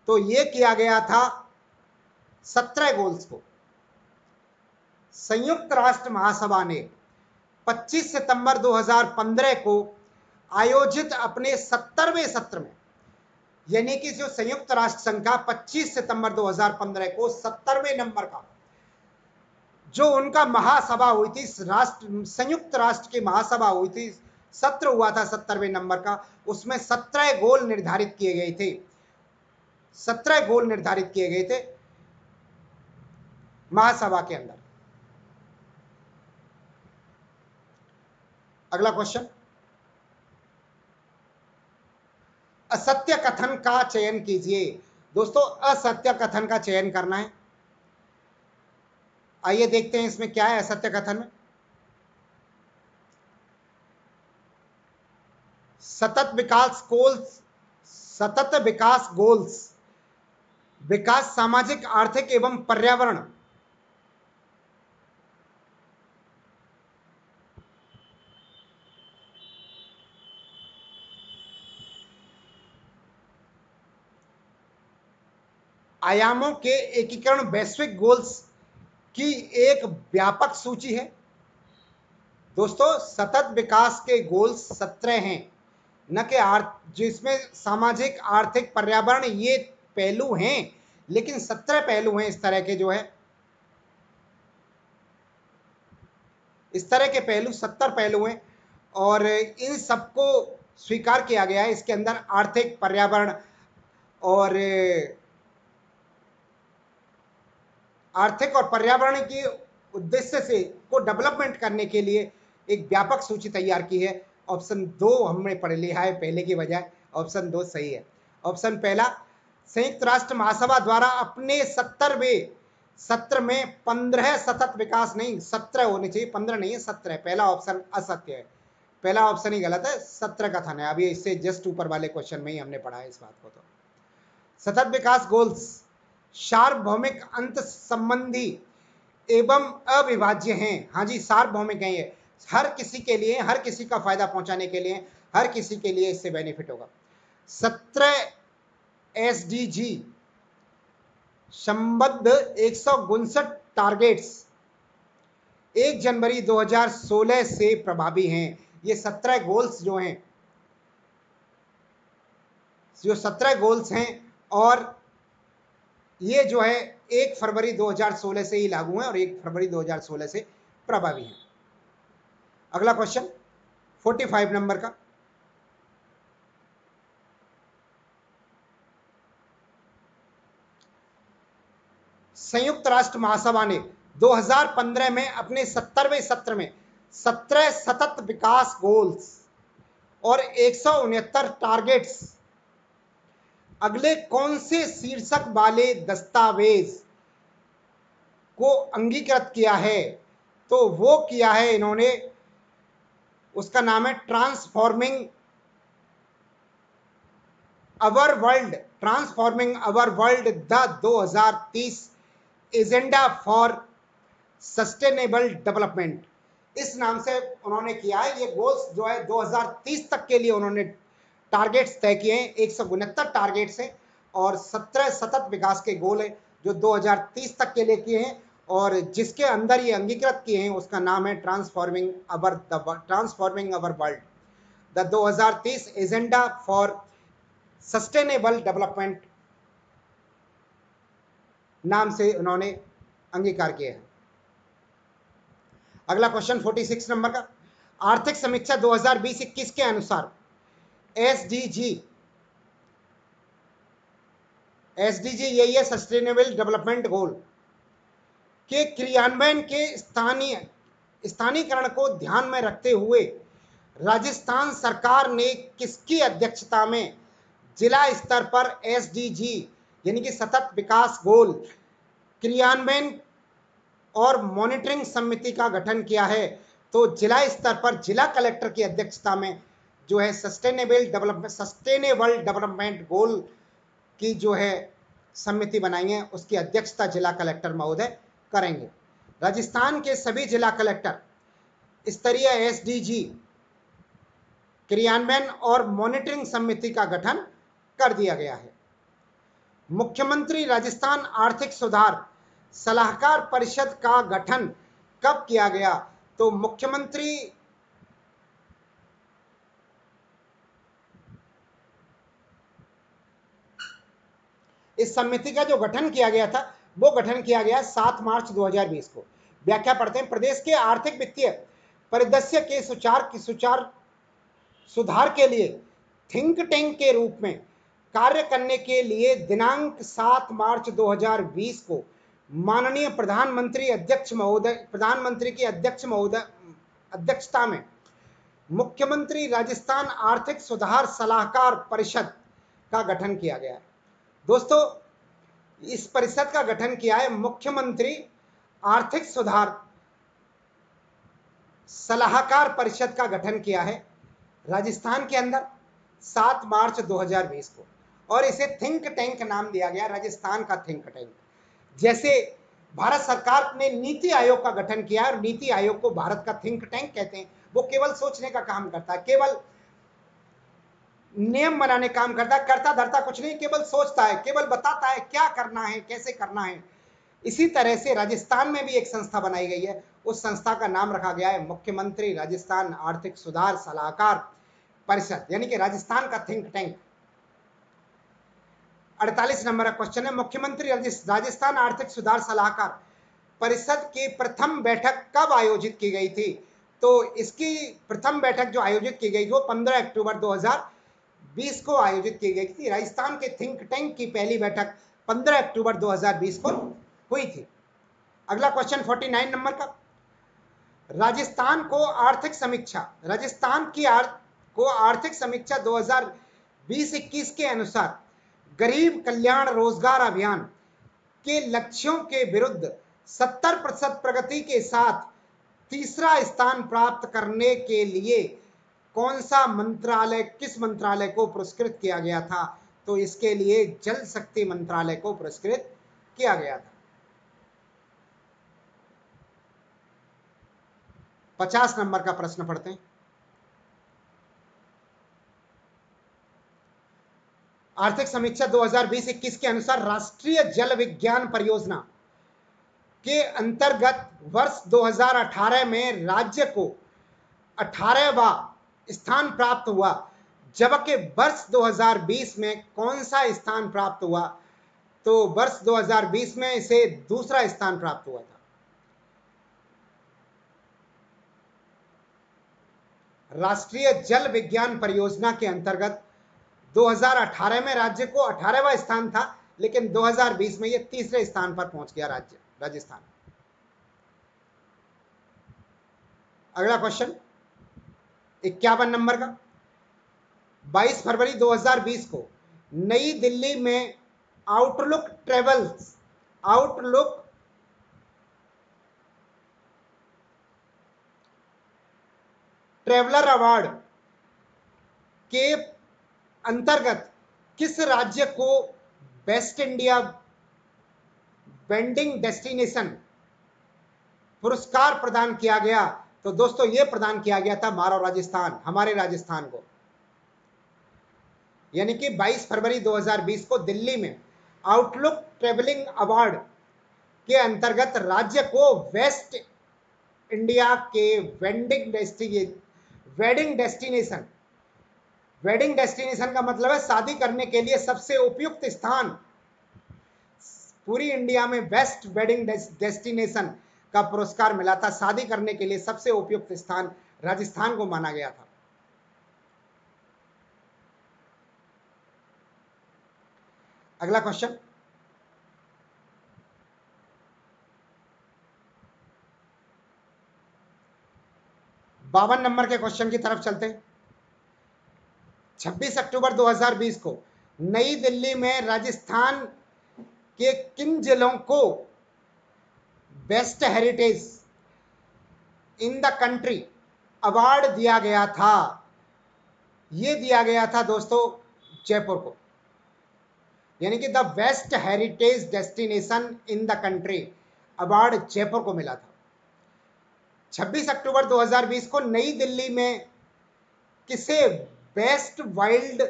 तो यह किया गया था 17 गोल्स को। संयुक्त राष्ट्र महासभा ने 25 सितंबर 2015 को आयोजित अपने 70वें सत्र में, यानी कि जो संयुक्त राष्ट्र संघ का 25 सितंबर 2015 को 70वें नंबर का जो उनका महासभा हुई थी, संयुक्त राष्ट्र की महासभा हुई थी, सत्र हुआ था 70वें नंबर का, उसमें 17 गोल निर्धारित किए गए थे। 17 गोल निर्धारित किए गए थे महासभा के अंदर। अगला क्वेश्चन, असत्य कथन का चयन कीजिए। दोस्तों, असत्य कथन का चयन करना है। आइए देखते हैं इसमें क्या है असत्य कथन में। सतत विकास गोल्स विकास, सामाजिक, आर्थिक एवं पर्यावरण आयामों के एकीकरण वैश्विक गोल्स की एक व्यापक सूची है। दोस्तों, सतत विकास के गोल्स 17 हैं, न कि जिसमें सामाजिक, आर्थिक, पर्यावरण ये पहलू हैं, लेकिन 17 पहलू हैं। इस तरह के जो है इस तरह के पहलू 70 पहलू हैं और इन सबको स्वीकार किया गया है। इसके अंदर आर्थिक, पर्यावरण और पर्यावरण के उद्देश्य से को डेवलपमेंट करने के लिए एक व्यापक सूची तैयार की है। ऑप्शन 2 हमने पढ़ लिया है पहले की बजाय, ऑप्शन 2 सही है। ऑप्शन पहला, संयुक्त राष्ट्र महासभा द्वारा अपने 70वें सत्र में 15 सतत विकास, नहीं 17 होने चाहिए, 15 नहीं है 17। पहला ऑप्शन असत्य है, पहला ऑप्शन ही गलत है, 17 का था। अभी इससे जस्ट ऊपर वाले क्वेश्चन में ही हमने पढ़ा है इस बात को। तो सतत विकास गोल्स सार्वभौमिक, अंत संबंधी एवं अविभाज्य हैं। हाँ जी, सार्वभौमिक है, ये हर किसी के लिए, हर किसी का फायदा पहुंचाने के लिए, हर किसी के लिए इससे बेनिफिट होगा। 17 SDG संबद्ध 159 टारगेट्स 1 जनवरी 2016 से प्रभावी हैं। ये 17 गोल्स जो हैं, जो 17 गोल्स हैं और ये जो है 1 फरवरी 2016 से ही लागू है और 1 फरवरी 2016 से प्रभावी है। अगला क्वेश्चन 45 नंबर का, संयुक्त राष्ट्र महासभा ने 2015 में अपने 70वें सत्र में 17 सतत विकास गोल्स और 169 टारगेट्स अगले कौन से शीर्षक वाले दस्तावेज को अंगीकृत किया है, तो वो किया है इन्होंने, उसका नाम है transforming our world, transforming our world the 2030 agenda for sustainable development, इस नाम से उन्होंने किया है। ये गोल्स जो है 2030 तक के लिए उन्होंने टारगेट्स तय किए हैं, 169 टारगेट्स हैं और 17 सतत विकास के गोल हैं जो 2030 तक के लिए किए हैं, और जिसके अंदर ये अंगीकृत किए हैं उसका नाम है transforming our world the 2030 agenda for sustainable development नाम से उन्होंने अंगीकार किया है। अगला क्वेश्चन 46 नंबर का, आर्थिक समीक्षा 2020-21 के अनुसार एसडीजी यही है सस्टेनेबल डेवलपमेंट गोल के क्रियान्वयन के स्थानीयकरण को ध्यान में रखते हुए राजस्थान सरकार ने किसकी अध्यक्षता में जिला स्तर पर एसडीजी यानी कि सतत विकास गोल क्रियान्वयन और मॉनिटरिंग समिति का गठन किया है? तो जिला स्तर पर जिला कलेक्टर की अध्यक्षता में जो है सस्टेनेबल डेवलपमेंट गोल की जो है समिति बनाई है, उसकी अध्यक्षता जिला कलेक्टर महोदय करेंगे। राजस्थान के सभी जिला कलेक्टर स्तरीय एसडीजी क्रियान्वयन और मॉनिटरिंग समिति का गठन कर दिया गया है। मुख्यमंत्री राजस्थान आर्थिक सुधार सलाहकार परिषद का गठन कब किया गया? तो मुख्यमंत्री इस समिति का जो गठन किया गया था वो गठन किया गया 7 मार्च 2020 को। व्याख्या पढ़ते हैं। प्रदेश के आर्थिक वित्तीय परिदृश्य के सुधार के लिए थिंक टैंक के रूप में कार्य करने के लिए दिनांक 7 मार्च 2020 को माननीय प्रधानमंत्री की अध्यक्षता में मुख्यमंत्री राजस्थान आर्थिक सुधार सलाहकार परिषद का गठन किया गया है। दोस्तों, इस परिषद का गठन किया है मुख्यमंत्री आर्थिक सुधार सलाहकार परिषद का गठन किया है राजस्थान के अंदर 7 मार्च 2020 को, और इसे थिंक टैंक नाम दिया गया, राजस्थान का थिंक टैंक। जैसे भारत सरकार ने नीति आयोग का गठन किया और नीति आयोग को भारत का थिंक टैंक कहते हैं। वो केवल सोचने का काम करता है, केवल नियम बनाने काम करता है, करता धरता कुछ नहीं, केवल सोचता है, केवल बताता है क्या करना है, कैसे करना है। इसी तरह से राजस्थान में भी एक संस्था बनाई गई है, उस संस्था का नाम रखा गया है मुख्यमंत्री राजस्थान आर्थिक सुधार सलाहकार परिषद, यानी कि राजस्थान का थिंक टैंक। 48 नंबर का क्वेश्चन है, मुख्यमंत्री राजस्थान आर्थिक सुधार सलाहकार परिषद की प्रथम बैठक कब आयोजित की गई थी? तो इसकी प्रथम बैठक जो आयोजित की गई वो 15 अक्टूबर 2020 को आयोजित की गई थी। राजस्थान के थिंक टैंक की पहली बैठक 15 अक्टूबर 2020 को हुई थी। अगला क्वेश्चन 49 नंबर का, राजस्थान को आर्थिक समीक्षा 2020-21 के अनुसार गरीब कल्याण रोजगार अभियान के लक्ष्यों के विरुद्ध 70% प्रगति के साथ तीसरा स्थान प्राप्त करने के लिए किस मंत्रालय को पुरस्कृत किया गया था? तो इसके लिए जल शक्ति मंत्रालय को पुरस्कृत किया गया था। 50 नंबर का प्रश्न पढ़ते हैं। आर्थिक समीक्षा 2020-21 के अनुसार राष्ट्रीय जल विज्ञान परियोजना के अंतर्गत वर्ष 2018 में राज्य को 18वां स्थान प्राप्त हुआ, जबकि वर्ष 2020 में कौन सा स्थान प्राप्त हुआ? तो वर्ष 2020 में इसे दूसरा स्थान प्राप्त हुआ था। राष्ट्रीय जल विज्ञान परियोजना के अंतर्गत 2018 में राज्य को 18वां स्थान था, लेकिन 2020 में यह तीसरे स्थान पर पहुंच गया राजस्थान। अगला क्वेश्चन 51 नंबर का, 22 फरवरी 2020 को नई दिल्ली में आउटलुक ट्रेवलर अवार्ड के अंतर्गत किस राज्य को बेस्ट इंडिया वेंडिंग डेस्टिनेशन पुरस्कार प्रदान किया गया? तो दोस्तों ये प्रदान किया गया था मारो राजस्थान, हमारे राजस्थान को। यानी कि 22 फरवरी 2020 को दिल्ली में आउटलुक ट्रेवलिंग अवार्ड के अंतर्गत राज्य को वेस्ट इंडिया के वेडिंग डेस्टिनेशन का मतलब है शादी करने के लिए सबसे उपयुक्त स्थान, पूरी इंडिया में बेस्ट वेडिंग डेस्टिनेशन का पुरस्कार मिला था। शादी करने के लिए सबसे उपयुक्त स्थान राजस्थान को माना गया था। अगला क्वेश्चन, 52 नंबर के क्वेश्चन की तरफ चलते हैं। 26 अक्टूबर 2020 को नई दिल्ली में राजस्थान के किन जिलों को best heritage in the country award दिया गया था? यह दिया गया था दोस्तों जयपुर को, यानी कि the best heritage destination in the country award Jaipur को मिला था। 26 अक्टूबर 2020 को नई दिल्ली में किसे best wild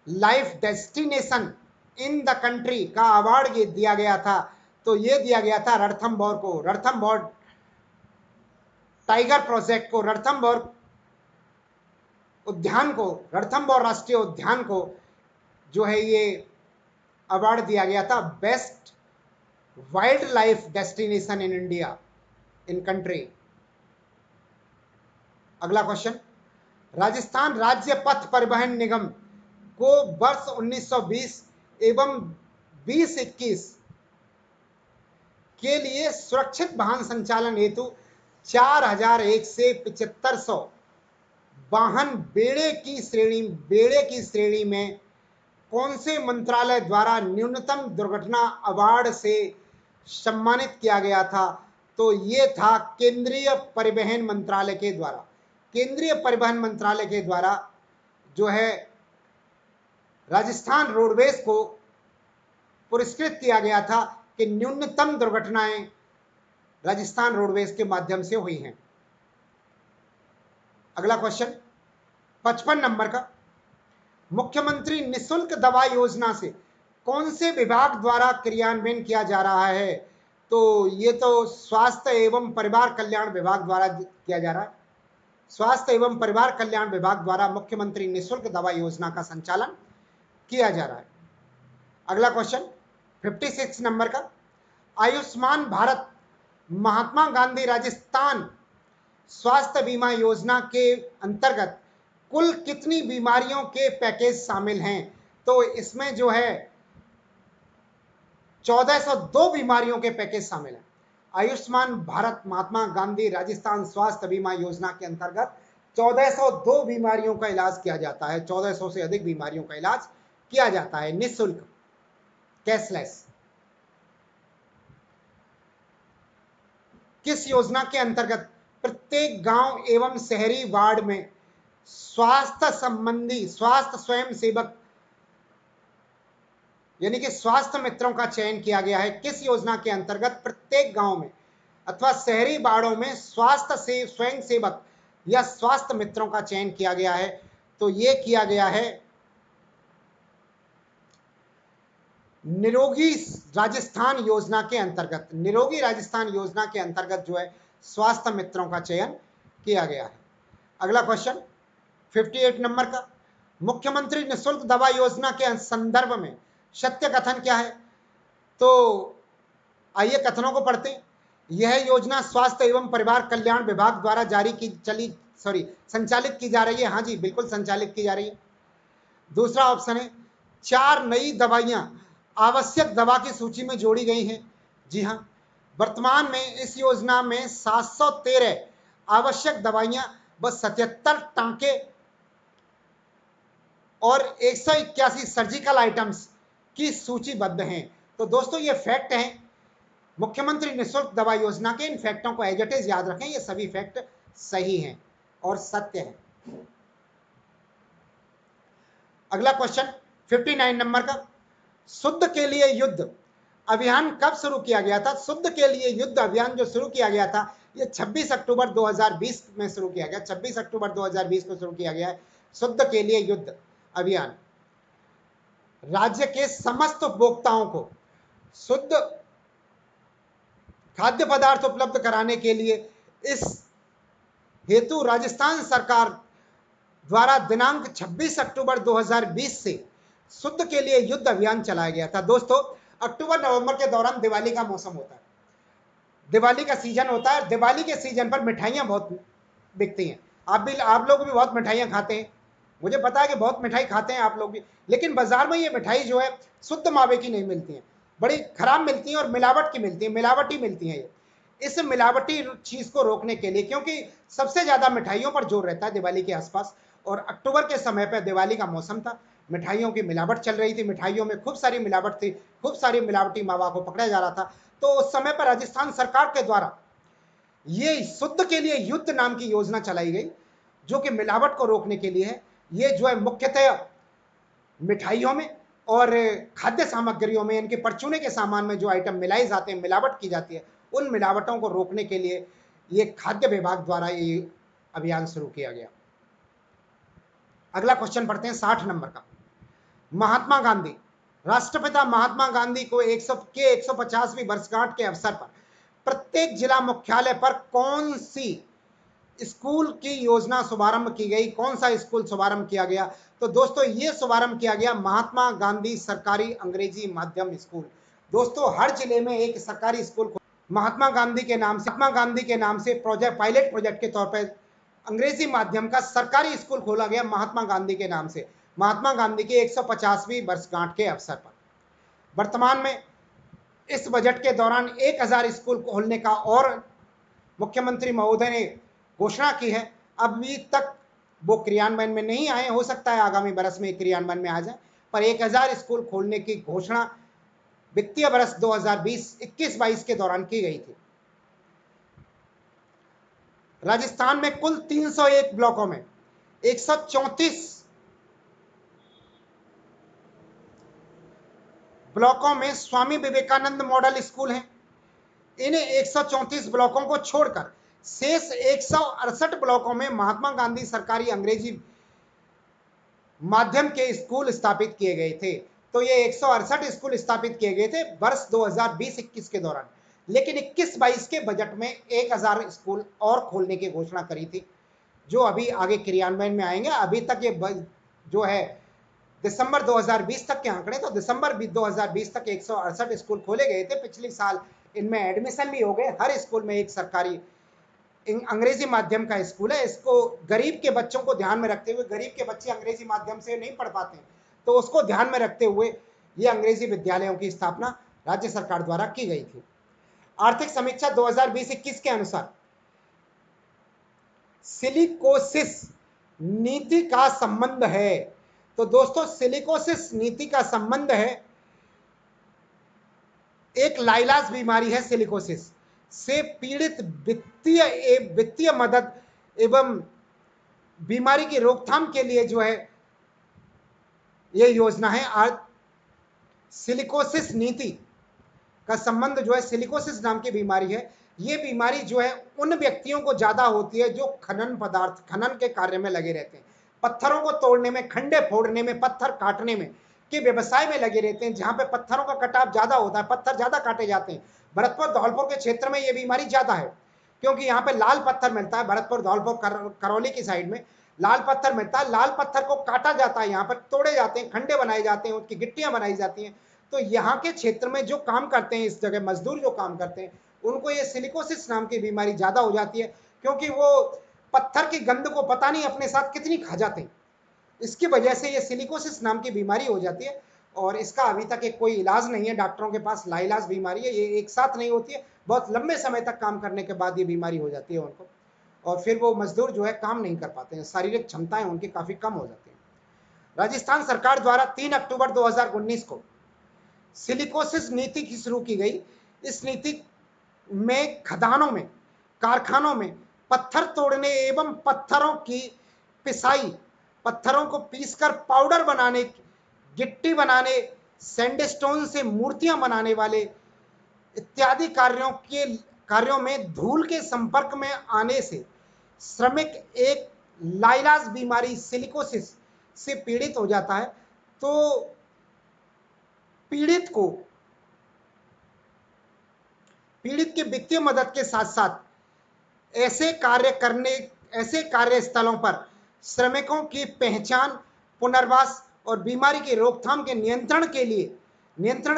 life destination in the country का अवार्ड दिया गया था? तो यह दिया गया था रणथंभौर को, रणथंभौर टाइगर प्रोजेक्ट को, रणथंभौर उद्यान को, रणथंभौर राष्ट्रीय उद्यान को जो है ये अवार्ड दिया गया था best wild life destination in India, in country. अगला क्वेश्चन, राजस्थान राज्य पथ परिवहन निगम को वर्ष 1920 एवं 2021 के लिए सुरक्षित वाहन संचालन हेतु 4001 से 7500 वाहन बेड़े की श्रेणी में कौन से मंत्रालय द्वारा न्यूनतम दुर्घटना अवार्ड से सम्मानित किया गया था? तो ये था केंद्रीय परिवहन मंत्रालय के द्वारा। केंद्रीय परिवहन मंत्रालय के द्वारा जो है राजस्थान रोडवेज को पुरस्कृत किया गया था कि न्यूनतम दुर्घटनाएं राजस्थान रोडवेज के माध्यम से हुई हैं। अगला क्वेश्चन 55 नंबर का, मुख्यमंत्री निशुल्क दवा योजना से कौन से विभाग द्वारा क्रियान्वयन किया जा रहा है? तो ये तो स्वास्थ्य एवं परिवार कल्याण विभाग द्वारा किया जा रहा है। स्वास्थ्य एवं परिवार कल्याण विभाग द्वारा मुख्यमंत्री निशुल्क दवा योजना का संचालन किया जा रहा है। अगला क्वेश्चन 56 नंबर का, आयुष्मान भारत महात्मा गांधी राजस्थान स्वास्थ्य बीमा योजना के अंतर्गत कुल कितनी बीमारियों के पैकेज शामिल हैं? तो इसमें जो है 1402 बीमारियों के पैकेज शामिल हैं। आयुष्मान भारत महात्मा गांधी राजस्थान स्वास्थ्य बीमा योजना के अंतर्गत 1402 बीमारियों का इलाज किया जाता है। 1400 से अधिक बीमारियों का इलाज किया जाता है निःशुल्क, कैशलेस। किस योजना के अंतर्गत प्रत्येक गांव एवं शहरी वार्ड में स्वास्थ्य संबंधी स्वास्थ्य स्वयं सेवक यानी कि स्वास्थ्य मित्रों का चयन किया गया है? किस योजना के अंतर्गत प्रत्येक गांव में अथवा शहरी वार्डों में स्वास्थ्य से स्वयं सेवक या स्वास्थ्य मित्रों का चयन किया गया है? तो यह किया गया है निरोगी राजस्थान योजना के अंतर्गत। निरोगी राजस्थान योजना के अंतर्गत जो है स्वास्थ्य मित्रों का चयन किया गया है। अगला क्वेश्चन 58 नंबर का, मुख्यमंत्री निशुल्क दवा योजना के संदर्भ में सत्य कथन क्या है? तो आइए कथनों को पढ़ते हैं। यह योजना स्वास्थ्य एवं परिवार कल्याण विभाग द्वारा संचालित की जा रही है। हाँ जी, बिल्कुल संचालित की जा रही है। दूसरा ऑप्शन है 4 नई दवाइयां आवश्यक दवा की सूची में जोड़ी गई हैं। जी हाँ, वर्तमान में इस योजना में 713 आवश्यक दवाइयां व 77 टांके और 181 सर्जिकल आइटम्स की सूचीबद्ध हैं। तो दोस्तों ये फैक्ट हैं मुख्यमंत्री निशुल्क दवा योजना के। इन फैक्टों को एज इट इज याद रखें, ये सभी फैक्ट सही हैं। और सत्य है। अगला क्वेश्चन 59 नंबर का, शुद्ध के लिए युद्ध अभियान कब शुरू किया गया था? शुद्ध के लिए युद्ध अभियान जो शुरू किया गया था ये 26 अक्टूबर 2020 में शुरू किया गया। 26 अक्टूबर 2020 को शुरू किया गया है शुद्ध के लिए युद्ध अभियान। राज्य के समस्त उपभोक्ताओं को शुद्ध खाद्य पदार्थ उपलब्ध कराने के लिए इस हेतु राजस्थान सरकार द्वारा दिनांक 26 अक्टूबर 2020 से शुद्ध के लिए युद्ध अभियान चलाया गया था। दोस्तों, अक्टूबर नवंबर के दौरान दिवाली का मौसम होता है, दिवाली का सीजन होता है। दिवाली के सीजन पर मिठाइयाँ बहुत बिकती हैं। आप लोग भी बहुत मिठाइयाँ खाते हैं, मुझे पता है कि बहुत मिठाई खाते हैं आप लोग भी, लेकिन बाजार में ये मिठाई जो है शुद्ध मावे की नहीं मिलती है, बड़ी खराब मिलती है और मिलावट की मिलती है, मिलावटी मिलती है। ये इस मिलावटी चीज को रोकने के लिए, क्योंकि सबसे ज्यादा मिठाइयों पर जोर रहता है दिवाली के आसपास, और अक्टूबर के समय पर दिवाली का मौसम था, मिठाइयों की मिलावट चल रही थी, मिठाइयों में खूब सारी मिलावट थी, खूब सारी मिलावटी मावा को पकड़ा जा रहा था। तो उस समय पर राजस्थान सरकार के द्वारा ये शुद्ध के लिए युद्ध नाम की योजना चलाई गई, जो कि मिलावट को रोकने के लिए है। ये जो है मुख्यतः मिठाइयों में और खाद्य सामग्रियों में, इनके परचूने के सामान में जो आइटम मिलाए जाते हैं, मिलावट की जाती है, उन मिलावटों को रोकने के लिए ये खाद्य विभाग द्वारा ये अभियान शुरू किया गया। अगला क्वेश्चन पढ़ते हैं 60 नंबर का। महात्मा गांधी, राष्ट्रपिता महात्मा गांधी को 150वीं वर्षगांठ के अवसर पर प्रत्येक जिला मुख्यालय पर कौन सी स्कूल की योजना शुभारंभ की गई? कौन सा स्कूल शुभारंभ किया गया? तो दोस्तों, ये शुभारंभ किया गया महात्मा गांधी सरकारी अंग्रेजी माध्यम स्कूल। दोस्तों, हर जिले में एक सरकारी स्कूल महात्मा गांधी के नाम से प्रोजेक्ट, पायलट प्रोजेक्ट के तौर पर अंग्रेजी माध्यम का सरकारी स्कूल खोला गया महात्मा गांधी के नाम से, महात्मा गांधी की 150वीं वर्षगांठ के अवसर पर। वर्तमान में इस बजट के दौरान 1000 स्कूल खोलने का और मुख्यमंत्री महोदय ने घोषणा की है। अभी तक वो क्रियान्वयन में नहीं आए, हो सकता है आगामी वर्ष में क्रियान्वयन में आ जाए, पर 1000 स्कूल खोलने की घोषणा वित्तीय वर्ष 2020-21-22 के दौरान की गई थी। राजस्थान में कुल 301 ब्लॉकों में 134 ब्लॉकों में स्वामी विवेकानंद मॉडल स्कूल हैं। इन 134 ब्लॉकों को छोड़कर शेष 168 ब्लॉकों में महात्मा गांधी सरकारी अंग्रेजी माध्यम के स्कूल स्थापित किए गए थे। तो ये 168 स्कूल स्थापित किए गए थे वर्ष 2020-21 के दौरान, लेकिन 21-22 के बजट में 1000 स्कूल और खोलने की घोषणा करी थी, जो अभी आगे क्रियान्वयन में आएंगे। अभी तक ये जो है दिसंबर 2020 तक के आंकड़े, तो दिसंबर 2020 तक 168 स्कूल खोले गए थे। पिछले साल इनमें एडमिशन भी हो गए। हर स्कूल में एक सरकारी अंग्रेजी माध्यम का स्कूल है। इसको गरीब के बच्चों को ध्यान में रखते हुए, गरीब के बच्चे अंग्रेजी माध्यम से नहीं पढ़ पाते, तो उसको ध्यान में रखते हुए ये अंग्रेजी विद्यालयों की स्थापना राज्य सरकार द्वारा की गई थी। आर्थिक समीक्षा 2020-21 के अनुसार सिलिकोसिस नीति का संबंध है। तो दोस्तों, सिलिकोसिस नीति का संबंध है, एक लाइलाज बीमारी है सिलिकोसिस से पीड़ित वित्तीय मदद एवं बीमारी की रोकथाम के लिए जो है ये योजना है। आज सिलिकोसिस नीति का संबंध जो है, सिलिकोसिस नाम की बीमारी है। ये बीमारी जो है उन व्यक्तियों को ज्यादा होती है जो खनन के कार्य में लगे रहते हैं, पत्थरों को तोड़ने में, खंडे फोड़ने में, पत्थर काटने में के व्यवसाय में लगे रहते हैं, जहां पे पत्थरों का कटाव ज्यादा होता है, पत्थर ज्यादा काटे जाते हैं। भरतपुर धौलपुर के क्षेत्र में ये बीमारी ज्यादा है, क्योंकि यहाँ पे लाल पत्थर मिलता है। भरतपुर धौलपुर करौली की साइड में लाल पत्थर मिलता है। लाल पत्थर को काटा जाता है, यहाँ पर तोड़े जाते हैं, खंडे बनाए जाते हैं, उसकी गिट्टियां बनाई जाती हैं। तो यहाँ के क्षेत्र में जो काम करते हैं, इस जगह मजदूर जो काम करते हैं, उनको ये सिलिकोसिस नाम की बीमारी ज्यादा हो जाती है, क्योंकि वो पत्थर की गंध को पता नहीं अपने साथ कितनी खा जाते हैं। इसकी वजह से ये सिलिकोसिस नाम की बीमारी हो जाती है, और इसका अभी तक एक कोई इलाज नहीं है, डॉक्टरों के पास लाइलाज बीमारी है। ये एक साथ नहीं होती है, बहुत लंबे समय तक काम करने के बाद ये बीमारी हो जाती है उनको, और फिर वो मजदूर जो है काम नहीं कर पाते हैं, शारीरिक क्षमताएं उनकी काफी कम हो जाती हैं। राजस्थान सरकार द्वारा 3 अक्टूबर 2019 को सिलिकोसिस नीति की शुरू की गई। इस नीति में खदानों में, कारखानों में पत्थर तोड़ने एवं पत्थरों की पिसाई, पत्थरों को पीसकर पाउडर बनाने, गिट्टी बनाने, सैंडस्टोन से मूर्तियां बनाने वाले इत्यादि कार्यों में धूल के संपर्क में आने से श्रमिक एक लाइलाज बीमारी सिलिकोसिस से पीड़ित हो जाता है। तो पीड़ित की वित्तीय मदद के साथ साथ ऐसे कार्यस्थलों पर श्रमिकों की पहचान, पुनर्वास और बीमारी की रोकथाम के नियंत्रण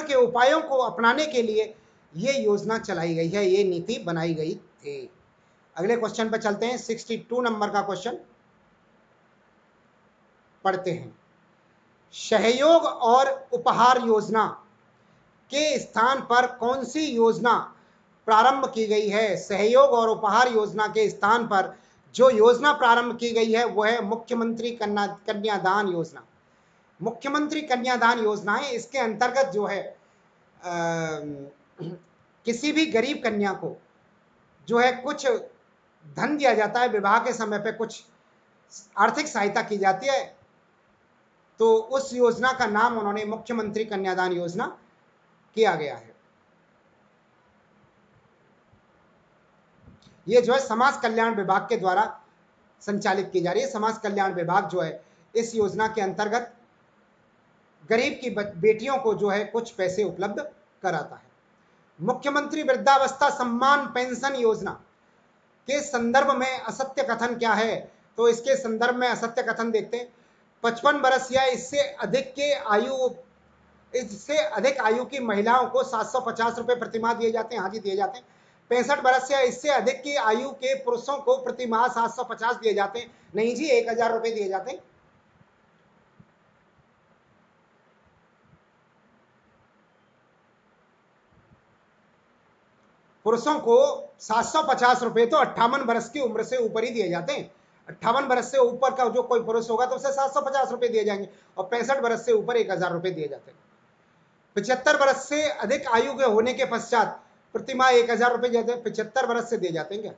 के उपायों को अपनाने के लिए ये योजना चलाई गई है, ये नीति बनाई गई थी। अगले क्वेश्चन पर चलते हैं। 62 नंबर का क्वेश्चन पढ़ते हैं। सहयोग और उपहार योजना के स्थान पर कौन सी योजना प्रारंभ की गई है? सहयोग और उपहार योजना के स्थान पर जो योजना प्रारंभ की गई है वो है मुख्यमंत्री कन्यादान योजना। मुख्यमंत्री कन्यादान योजना है। इसके अंतर्गत जो है किसी भी गरीब कन्या को जो है कुछ धन दिया जाता है, विवाह के समय पे कुछ आर्थिक सहायता की जाती है। तो उस योजना का नाम उन्होंने मुख्यमंत्री कन्यादान योजना किया गया है। ये जो है समाज कल्याण विभाग के द्वारा संचालित की जा रही है। समाज कल्याण विभाग जो है इस योजना के अंतर्गत गरीब की बेटियों को जो है कुछ पैसे उपलब्ध कराता है। मुख्यमंत्री वृद्धावस्था सम्मान पेंशन योजना के संदर्भ में असत्य कथन क्या है? तो इसके संदर्भ में असत्य कथन देखते हैं। 55 वर्ष या इससे अधिक आयु की महिलाओं को 750 रुपए प्रतिमाह दिए जाते हैं। हाँ जी, दिए जाते हैं। 65 वर्ष या इससे अधिक की आयु के पुरुषों को प्रतिमाह 750 दिए जाते हैं। नहीं जी, 1000 रुपए दिए जाते हैं। पुरुषों को 750 रुपए तो 58 वर्ष की उम्र से ऊपर ही दिए जाते हैं। 58 वर्ष से ऊपर का जो कोई पुरुष होगा तो उसे 750 रुपए दिए जाएंगे और 65 वर्ष से ऊपर 1000 रुपए दिए जाते हैं। 75 वर्ष से अधिक आयु के होने के पश्चात प्रतिमाह 1000 रुपए जाते हैं। 75 वर्ष से दिए जाते हैं क्या?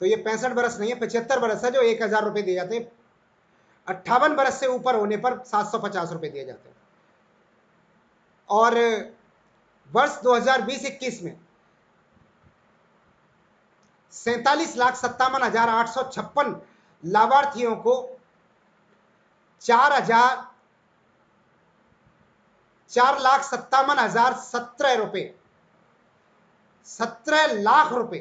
तो ये 65 वर्ष नहीं है, 75 वर्ष है जो 1000 रुपए दिए जाते हैं। 58 वर्ष से ऊपर होने पर 750 रुपए दिए जाते हैं। और वर्ष 2020-21 में 47,57,856 लाभार्थियों को 4,57,017 रुपए 17 लाख रुपए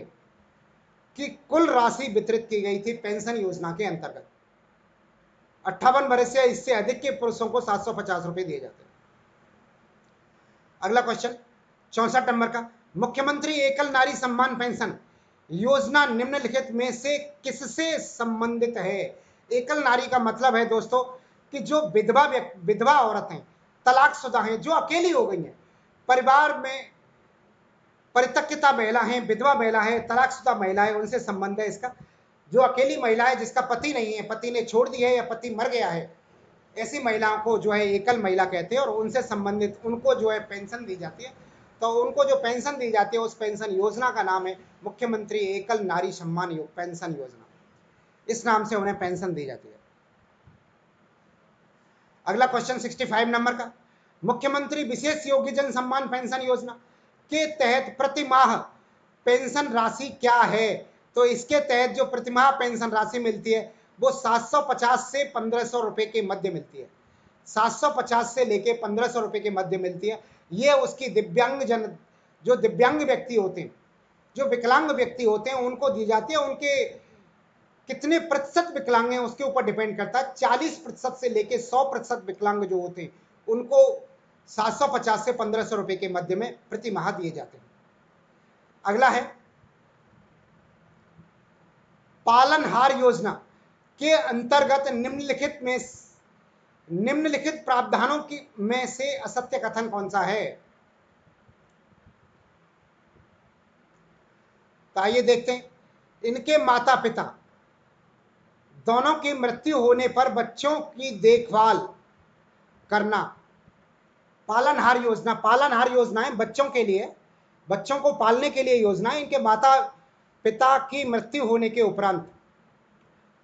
की कुल राशि वितरित की गई थी पेंशन योजना के अंतर्गत। 58 वर्ष या इससे अधिक के पुरुषों को 750 रुपए दिए जाते हैं। अगला क्वेश्चन 64 नंबर का, मुख्यमंत्री एकल नारी सम्मान पेंशन योजना निम्नलिखित में से किससे संबंधित है? एकल नारी का मतलब है दोस्तों कि जो विधवा औरत हैं, तलाकशुदा हैं, जो अकेली हो गई हैं, परिवार में परित्यक्ता महिला हैं, विधवा महिला है, तलाकशुदा महिला है, उनसे संबंध है इसका। जो अकेली महिला है, जिसका पति नहीं है, पति ने छोड़ दिया है या पति मर गया है, ऐसी महिलाओं को जो है एकल महिला कहते हैं और उनसे संबंधित उनको जो है पेंशन दी जाती है। तो उनको जो पेंशन दी जाती है उस पेंशन योजना का नाम है मुख्यमंत्री एकल नारी सम्मान पेंशन योजना। इस नाम से उन्हें पेंशन दी जाती है। अगला क्वेश्चन 65 नंबर का, मुख्यमंत्री विशेष योग्यजन सम्मान पेंशन योजना के तहत प्रतिमाह पेंशन राशि क्या है? तो इसके तहत जो प्रतिमाह पेंशन राशि मिलती है वो 750 से 1500 रुपए के मध्य मिलती है। 750 से लेके 1500 रुपए के मध्य मिलती है। ये उसकी जो दिव्यांग व्यक्ति होते हैं, जो विकलांग व्यक्ति होते हैं, उनको दी जाती है। उनके कितने प्रतिशत विकलांग हैं उसके ऊपर डिपेंड करता है। 40% से लेके 100% विकलांग जो होते हैं उनको 750 से 1500 रुपए के मध्य में प्रति माह दिए जाते हैं। अगला है पालनहार योजना के अंतर्गत निम्नलिखित प्रावधानों की में से असत्य कथन कौन सा है? तो आइए देखते हैं। इनके माता पिता दोनों की मृत्यु होने पर बच्चों की देखभाल करना। पालनहार योजना है बच्चों के लिए, बच्चों को पालने के लिए योजना है। इनके माता पिता की मृत्यु होने के उपरांत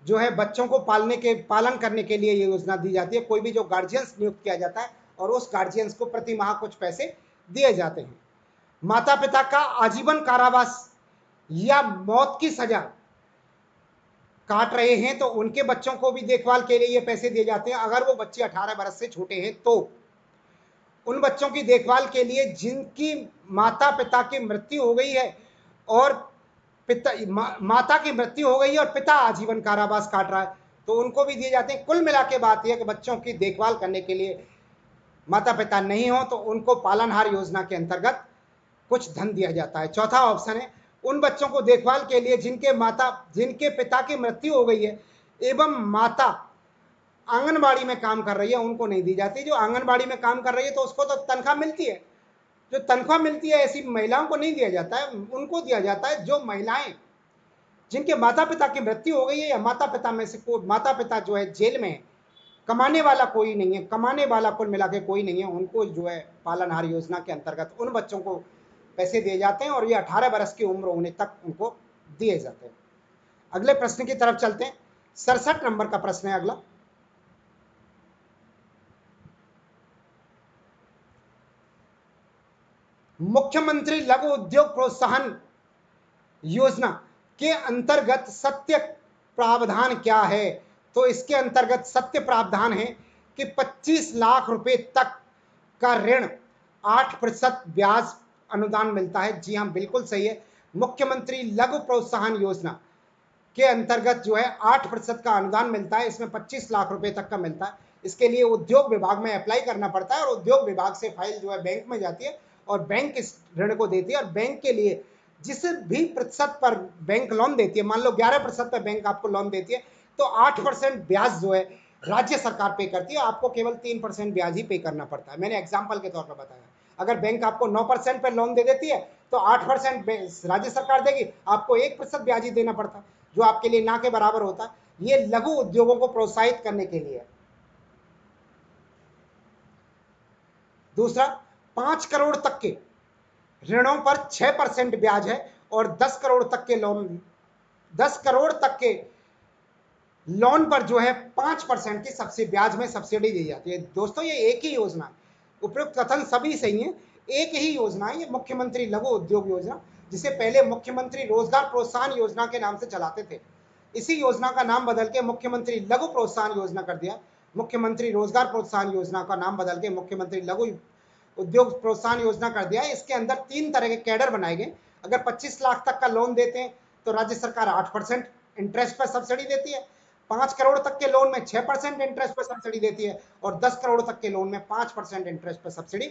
जो है बच्चों को पालन करने के लिए ये योजना दी जाती है। कोई भी जो गार्जियंस नियुक्त किया जाता है और उस गार्जियंस को प्रति माह कुछ पैसे दिए जाते हैं। माता पिता का आजीवन कारावास या मौत की सजा काट रहे हैं तो उनके बच्चों को भी देखभाल के लिए ये पैसे दिए जाते हैं। अगर वो बच्चे 18 वर्ष से छोटे हैं तो उन बच्चों की देखभाल के लिए जिनकी माता पिता की मृत्यु हो गई है और माता की मृत्यु हो गई है और पिता आजीवन कारावास काट रहा है तो उनको भी दिए जाते हैं। कुल मिला के बात यह कि बच्चों की देखभाल करने के लिए माता पिता नहीं हो तो उनको पालनहार योजना के अंतर्गत कुछ धन दिया जाता है। चौथा ऑप्शन है उन बच्चों को देखभाल के लिए जिनके पिता की मृत्यु हो गई है एवं माता आंगनबाड़ी में काम कर रही है, उनको नहीं दी जाती। जो आंगनबाड़ी में काम कर रही है तो उसको तो तनख्वाह मिलती है, जो तनख्वाह मिलती है ऐसी महिलाओं को नहीं दिया जाता है। उनको दिया जाता है जो महिलाएं जिनके माता पिता की मृत्यु हो गई है या माता पिता में से कोई माता पिता जो है जेल में है, कमाने वाला कोई नहीं है, कमाने वाला कुल मिला के कोई नहीं है, उनको जो है पालनहार योजना के अंतर्गत उन बच्चों को पैसे दिए जाते हैं और ये 18 वर्ष की उम्र होने तक उनको दिए जाते हैं। अगले प्रश्न की तरफ चलते हैं। 67 नंबर का प्रश्न है अगला। मुख्यमंत्री लघु उद्योग प्रोत्साहन योजना के अंतर्गत सत्य प्रावधान क्या है? तो इसके अंतर्गत सत्य प्रावधान है कि 25 लाख रुपए तक का ऋण 8% ब्याज अनुदान मिलता है। जी हां, बिल्कुल सही है। मुख्यमंत्री लघु प्रोत्साहन योजना के अंतर्गत जो है 8% का अनुदान मिलता है। इसमें 25 लाख रुपए तक का मिलता है। इसके लिए उद्योग विभाग में अप्लाई करना पड़ता है और उद्योग विभाग से फाइल जो है बैंक में जाती है और बैंक इस ऋण को देती है। और बैंक के लिए जिस भी प्रतिशत पर बैंक लोन देती है, मान लो 11% पर बैंक आपको लोन देती है तो 8% ब्याज जो है राज्य सरकार पे करती है, आपको केवल 3% ब्याज ही पे करना पड़ता है। मैंने एग्जाम्पल के तौर पर बताया। अगर बैंक आपको 9% पर लोन दे देती है तो 8% राज्य सरकार देगी, आपको 1% ब्याज ही देना पड़ता है, जो आपके लिए ना के बराबर होता है। ये लघु उद्योगों को प्रोत्साहित करने के लिए। दूसरा, 5 करोड़ तक के ऋणों पर 6% ब्याज है और 10 करोड़ तक के लोन पर जो है 5% की सब्सिडी ब्याज में सब्सिडी दी जाती है। दोस्तों ये एक ही योजना है, उपयुक्त कथन सभी सही है, एक ही योजना है ये मुख्यमंत्री लघु उद्योग योजना, जिसे पहले मुख्यमंत्री रोजगार प्रोत्साहन योजना के नाम से चलाते थे। इसी योजना का नाम बदल के मुख्यमंत्री लघु प्रोत्साहन योजना कर दिया। मुख्यमंत्री रोजगार प्रोत्साहन योजना का नाम बदल के मुख्यमंत्री लघु उद्योग प्रोत्साहन योजना कर दिया। इसके अंदर 3 तरह के कैडर बनाए गए। अगर 25 लाख तक का लोन देते हैं तो राज्य सरकार 8% इंटरेस्ट पर सब्सिडी देती है। 5 करोड़ तक के लोन में 6% इंटरेस्ट पर सब्सिडी देती है और 10 करोड़ तक के लोन में 5% इंटरेस्ट पर सब्सिडी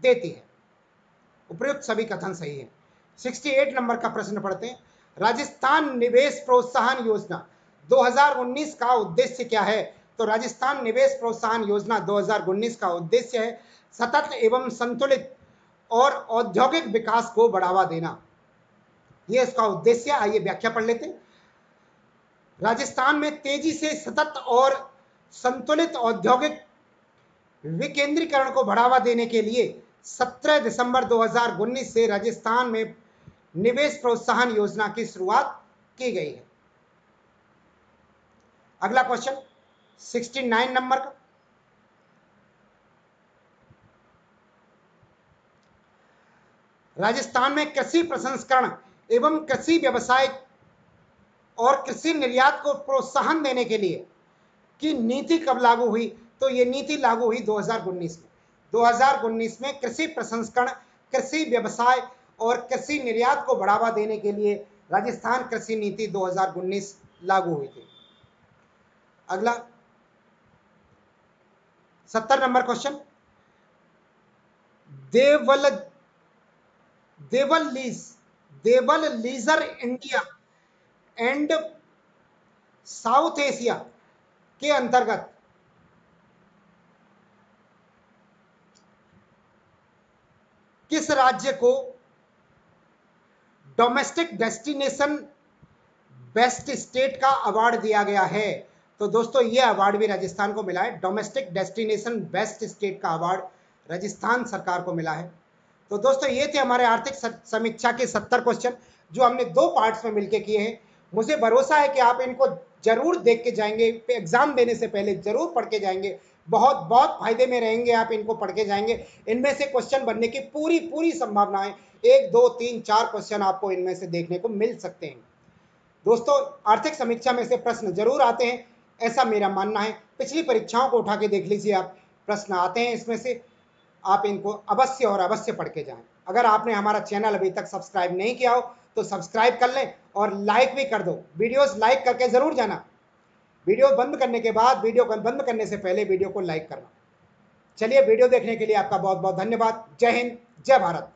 देती है। उपयुक्त सभी कथन सही है। 68 नंबर का प्रश्न पढ़ते हैं। राजस्थान निवेश प्रोत्साहन योजना 2019 का उद्देश्य क्या है? तो राजस्थान निवेश प्रोत्साहन योजना 2019 का उद्देश्य है सतत एवं संतुलित और औद्योगिक विकास को बढ़ावा देना। यह इसका उद्देश्य। आइए व्याख्या पढ़ लेते हैं। राजस्थान में तेजी से सतत और संतुलित औद्योगिक विकेंद्रीकरण को बढ़ावा देने के लिए 17 दिसंबर 2019 से राजस्थान में निवेश प्रोत्साहन योजना की शुरुआत की गई है। अगला क्वेश्चन 69 नंबर का। राजस्थान में कृषि प्रसंस्करण एवं कृषि व्यवसाय और कृषि निर्यात को प्रोत्साहन देने के लिए की नीति कब लागू हुई? तो ये नीति लागू हुई 2019 में। 2019 में कृषि प्रसंस्करण, कृषि व्यवसाय और कृषि निर्यात को बढ़ावा देने के लिए राजस्थान कृषि नीति 2019 लागू हुई थी। अगला 70 नंबर question. Travel leisure India and South Asia के अंतर्गत किस राज्य को डोमेस्टिक डेस्टिनेशन बेस्ट स्टेट का अवार्ड दिया गया है? तो दोस्तों यह अवार्ड भी राजस्थान को मिला है। डोमेस्टिक डेस्टिनेशन बेस्ट स्टेट का अवार्ड राजस्थान सरकार को मिला है। तो दोस्तों ये थे हमारे आर्थिक समीक्षा के 70 क्वेश्चन जो हमने 2 पार्ट्स में मिलकर किए हैं। मुझे भरोसा है कि आप इनको जरूर देख के जाएंगे, एग्जाम देने से पहले जरूर पढ़ के जाएंगे, बहुत बहुत फायदे में रहेंगे। आप इनको पढ़ के जाएंगे, इनमें से क्वेश्चन बनने की पूरी पूरी संभावना है। 1 2 3 4 क्वेश्चन आपको इनमें से देखने को मिल सकते हैं। दोस्तों आर्थिक समीक्षा में से प्रश्न जरूर आते हैं, ऐसा मेरा मानना है। पिछली परीक्षाओं को उठा के देख लीजिए, आप प्रश्न आते हैं इसमें से, आप इनको अवश्य और अवश्य पढ़ के जाएं। अगर आपने हमारा चैनल अभी तक सब्सक्राइब नहीं किया हो तो सब्सक्राइब कर लें और लाइक भी कर दो, वीडियोस लाइक करके जरूर जाना। वीडियो बंद करने के बाद, वीडियो को बंद करने से पहले वीडियो को लाइक करना। चलिए, वीडियो देखने के लिए आपका बहुत बहुत धन्यवाद। जय हिंद, जय भारत।